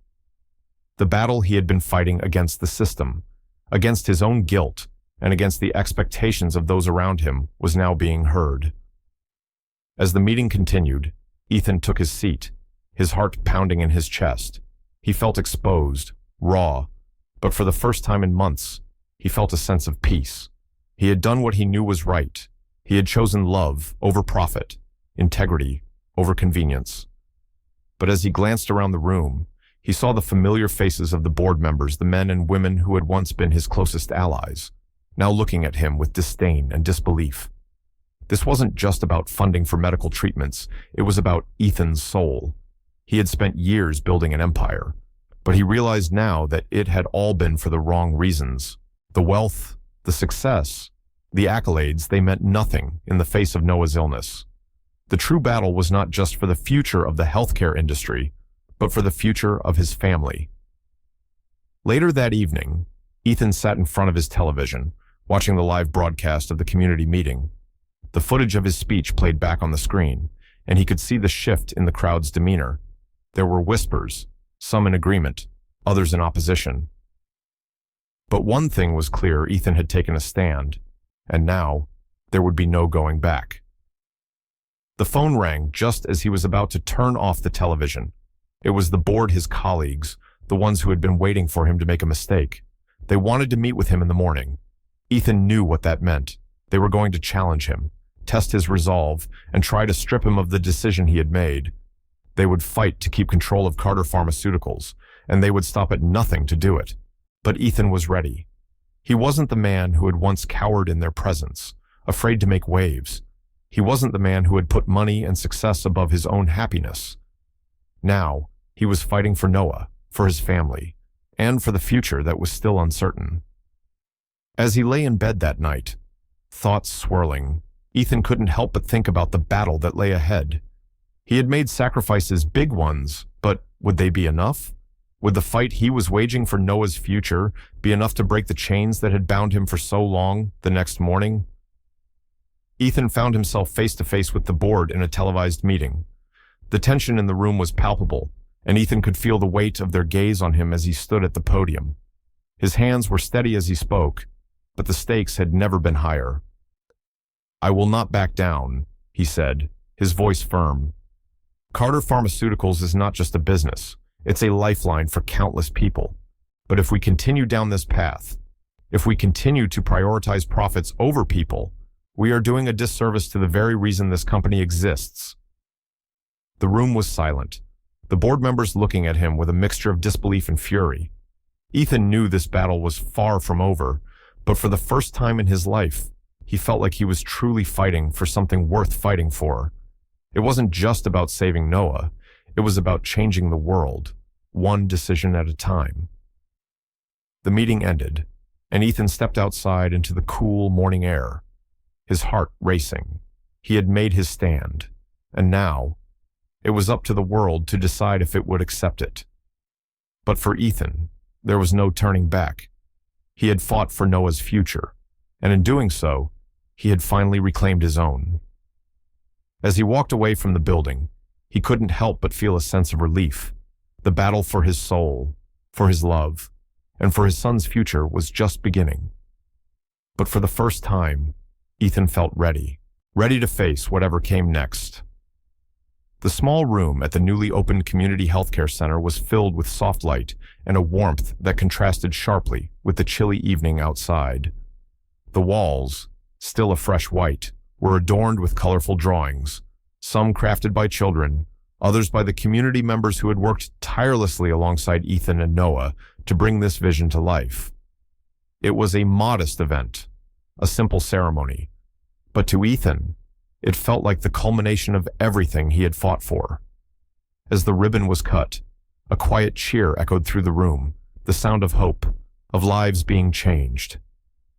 The battle he had been fighting against the system, against his own guilt, and against the expectations of those around him was now being heard. As the meeting continued, Ethan took his seat, his heart pounding in his chest. He felt exposed, raw, but for the first time in months, he felt a sense of peace. He had done what he knew was right. He had chosen love over profit, integrity over convenience. But as he glanced around the room, he saw the familiar faces of the board members, the men and women who had once been his closest allies, now looking at him with disdain and disbelief. This wasn't just about funding for medical treatments, it was about Ethan's soul. He had spent years building an empire, but he realized now that it had all been for the wrong reasons. The wealth, the success, the accolades, they meant nothing in the face of Noah's illness. The true battle was not just for the future of the healthcare industry, but for the future of his family. Later that evening, Ethan sat in front of his television, watching the live broadcast of the community meeting. The footage of his speech played back on the screen, and he could see the shift in the crowd's demeanor. There were whispers, some in agreement, others in opposition. But one thing was clear: Ethan had taken a stand, and now there would be no going back. The phone rang just as he was about to turn off the television. It was the board, his colleagues, the ones who had been waiting for him to make a mistake. They wanted to meet with him in the morning. Ethan knew what that meant. They were going to challenge him, test his resolve, and try to strip him of the decision he had made. They would fight to keep control of Carter Pharmaceuticals, and they would stop at nothing to do it. But Ethan was ready. He wasn't the man who had once cowered in their presence, afraid to make waves. He wasn't the man who had put money and success above his own happiness. Now, he was fighting for Noah, for his family, and for the future that was still uncertain. As he lay in bed that night, thoughts swirling, Ethan couldn't help but think about the battle that lay ahead. He had made sacrifices, big ones, but would they be enough? Would the fight he was waging for Noah's future be enough to break the chains that had bound him for so long the next morning? Ethan found himself face to face with the board in a televised meeting. The tension in the room was palpable, and Ethan could feel the weight of their gaze on him as he stood at the podium. His hands were steady as he spoke, but the stakes had never been higher. "I will not back down," he said, his voice firm. "Carter Pharmaceuticals is not just a business. It's a lifeline for countless people. But if we continue down this path, if we continue to prioritize profits over people, we are doing a disservice to the very reason this company exists." The room was silent, the board members looking at him with a mixture of disbelief and fury. Ethan knew this battle was far from over, but for the first time in his life, he felt like he was truly fighting for something worth fighting for. It wasn't just about saving Noah, it was about changing the world, one decision at a time. The meeting ended, and Ethan stepped outside into the cool morning air, his heart racing. He had made his stand, and now it was up to the world to decide if it would accept it. But for Ethan, there was no turning back. He had fought for Noah's future, and in doing so, he had finally reclaimed his own. As he walked away from the building, he couldn't help but feel a sense of relief. The battle for his soul, for his love, and for his son's future was just beginning. But for the first time, Ethan felt ready to face whatever came next. The small room at the newly opened community healthcare center was filled with soft light and a warmth that contrasted sharply with the chilly evening outside. The walls, still a fresh white, were adorned with colorful drawings, some crafted by children, others by the community members who had worked tirelessly alongside Ethan and Noah to bring this vision to life. It was a modest event, a simple ceremony, but to Ethan, it felt like the culmination of everything he had fought for. As the ribbon was cut, a quiet cheer echoed through the room, the sound of hope, of lives being changed.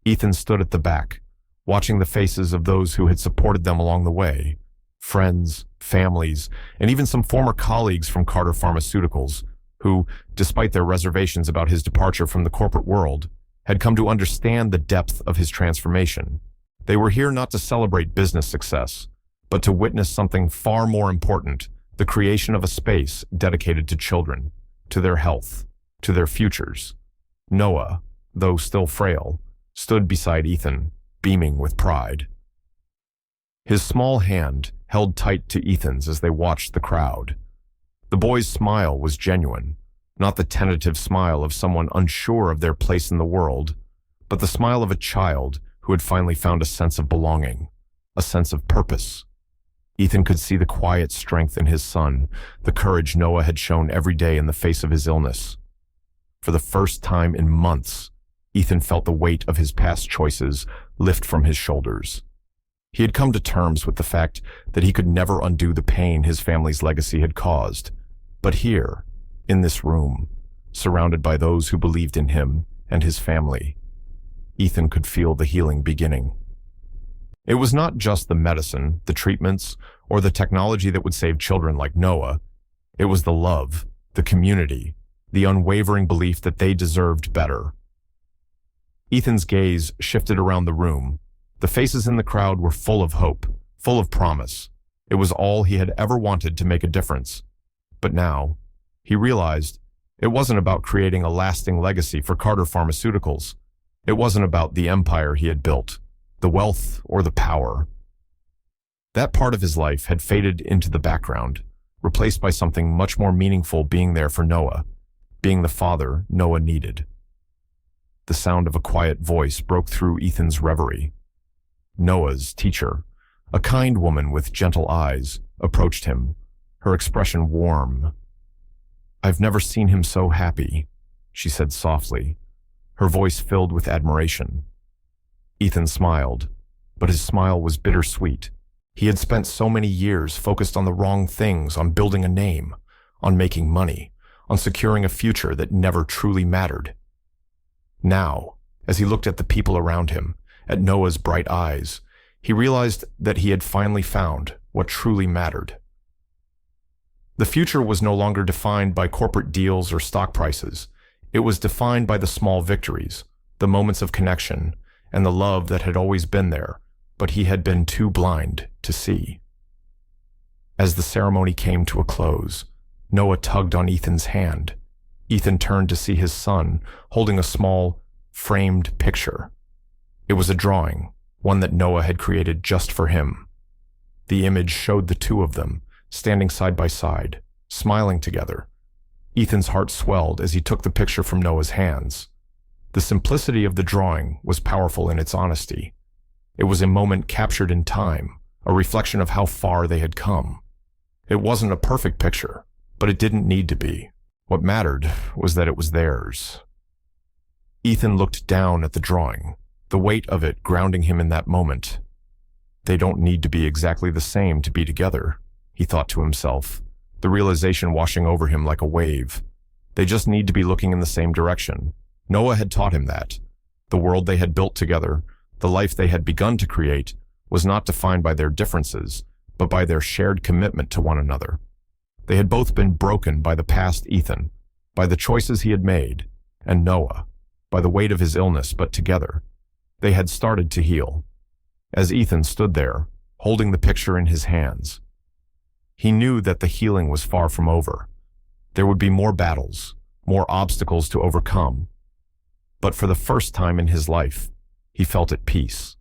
Ethan stood at the back, watching the faces of those who had supported them along the way, friends, families, and even some former colleagues from Carter Pharmaceuticals, who, despite their reservations about his departure from the corporate world, had come to understand the depth of his transformation. They were here not to celebrate business success, but to witness something far more important, the creation of a space dedicated to children, to their health, to their futures. Noah, though still frail, stood beside Ethan, beaming with pride. His small hand held tight to Ethan's as they watched the crowd. The boy's smile was genuine, not the tentative smile of someone unsure of their place in the world, but the smile of a child who had finally found a sense of belonging, a sense of purpose. Ethan could see the quiet strength in his son, the courage Noah had shown every day in the face of his illness. For the first time in months, Ethan felt the weight of his past choices lift from his shoulders. He had come to terms with the fact that he could never undo the pain his family's legacy had caused. But here, in this room, surrounded by those who believed in him and his family, Ethan could feel the healing beginning. It was not just the medicine, the treatments, or the technology that would save children like Noah. It was the love, the community, the unwavering belief that they deserved better. Ethan's gaze shifted around the room. The faces in the crowd were full of hope, full of promise. It was all he had ever wanted to make a difference. But now, he realized it wasn't about creating a lasting legacy for Carter Pharmaceuticals. It wasn't about the empire he had built, the wealth or the power. That part of his life had faded into the background, replaced by something much more meaningful being there for Noah, being the father Noah needed. The sound of a quiet voice broke through Ethan's reverie. Noah's teacher, a kind woman with gentle eyes, approached him, her expression warm. "I've never seen him so happy," she said softly, her voice filled with admiration. Ethan smiled, but his smile was bittersweet. He had spent so many years focused on the wrong things, on building a name, on making money, on securing a future that never truly mattered. Now, as he looked at the people around him, at Noah's bright eyes, he realized that he had finally found what truly mattered. The future was no longer defined by corporate deals or stock prices. It was defined by the small victories, the moments of connection, and the love that had always been there, but he had been too blind to see. As the ceremony came to a close, Noah tugged on Ethan's hand. Ethan turned to see his son holding a small, framed picture. It was a drawing, one that Noah had created just for him. The image showed the two of them, standing side by side, smiling together. Ethan's heart swelled as he took the picture from Noah's hands. The simplicity of the drawing was powerful in its honesty. It was a moment captured in time, a reflection of how far they had come. It wasn't a perfect picture, but it didn't need to be. What mattered was that it was theirs. Ethan looked down at the drawing, the weight of it grounding him in that moment. They don't need to be exactly the same to be together, he thought to himself, the realization washing over him like a wave. They just need to be looking in the same direction. Noah had taught him that. The world they had built together, the life they had begun to create, was not defined by their differences, but by their shared commitment to one another. They had both been broken by the past Ethan, by the choices he had made, and Noah, by the weight of his illness, but together, they had started to heal. As Ethan stood there, holding the picture in his hands, he knew that the healing was far from over. There would be more battles, more obstacles to overcome. But for the first time in his life, he felt at peace.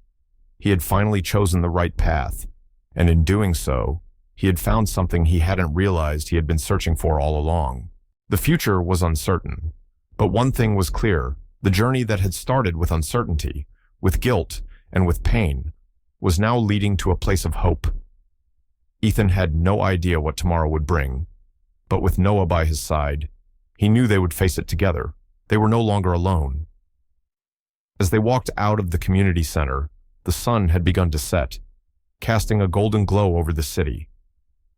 He had finally chosen the right path, and in doing so, he had found something he hadn't realized he had been searching for all along. The future was uncertain, but one thing was clear: the journey that had started with uncertainty, with guilt, and with pain, was now leading to a place of hope. Ethan had no idea what tomorrow would bring, but with Noah by his side, he knew they would face it together. They were no longer alone. As they walked out of the community center, the sun had begun to set, casting a golden glow over the city.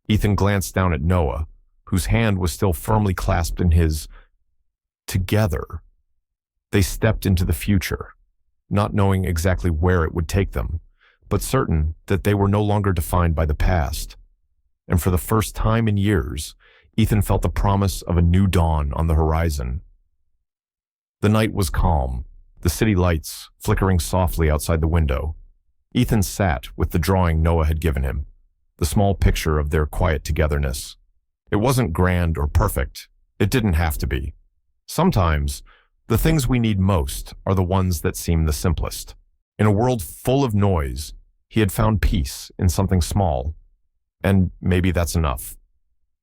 Ethan glanced down at Noah, whose hand was still firmly clasped in his. Together, they stepped into the future, not knowing exactly where it would take them, but certain that they were no longer defined by the past. And for the first time in years, Ethan felt the promise of a new dawn on the horizon. The night was calm, the city lights flickering softly outside the window. Ethan sat with the drawing Noah had given him, the small picture of their quiet togetherness. It wasn't grand or perfect. It didn't have to be. Sometimes, the things we need most are the ones that seem the simplest. In a world full of noise, he had found peace in something small, and maybe that's enough.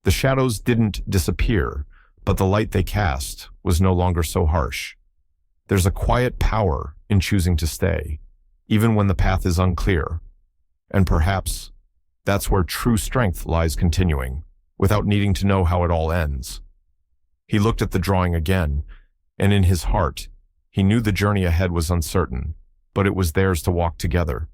The shadows didn't disappear, but the light they cast was no longer so harsh. There's a quiet power in choosing to stay, even when the path is unclear. And perhaps that's where true strength lies, continuing, without needing to know how it all ends. He looked at the drawing again, and in his heart, he knew the journey ahead was uncertain, but it was theirs to walk together.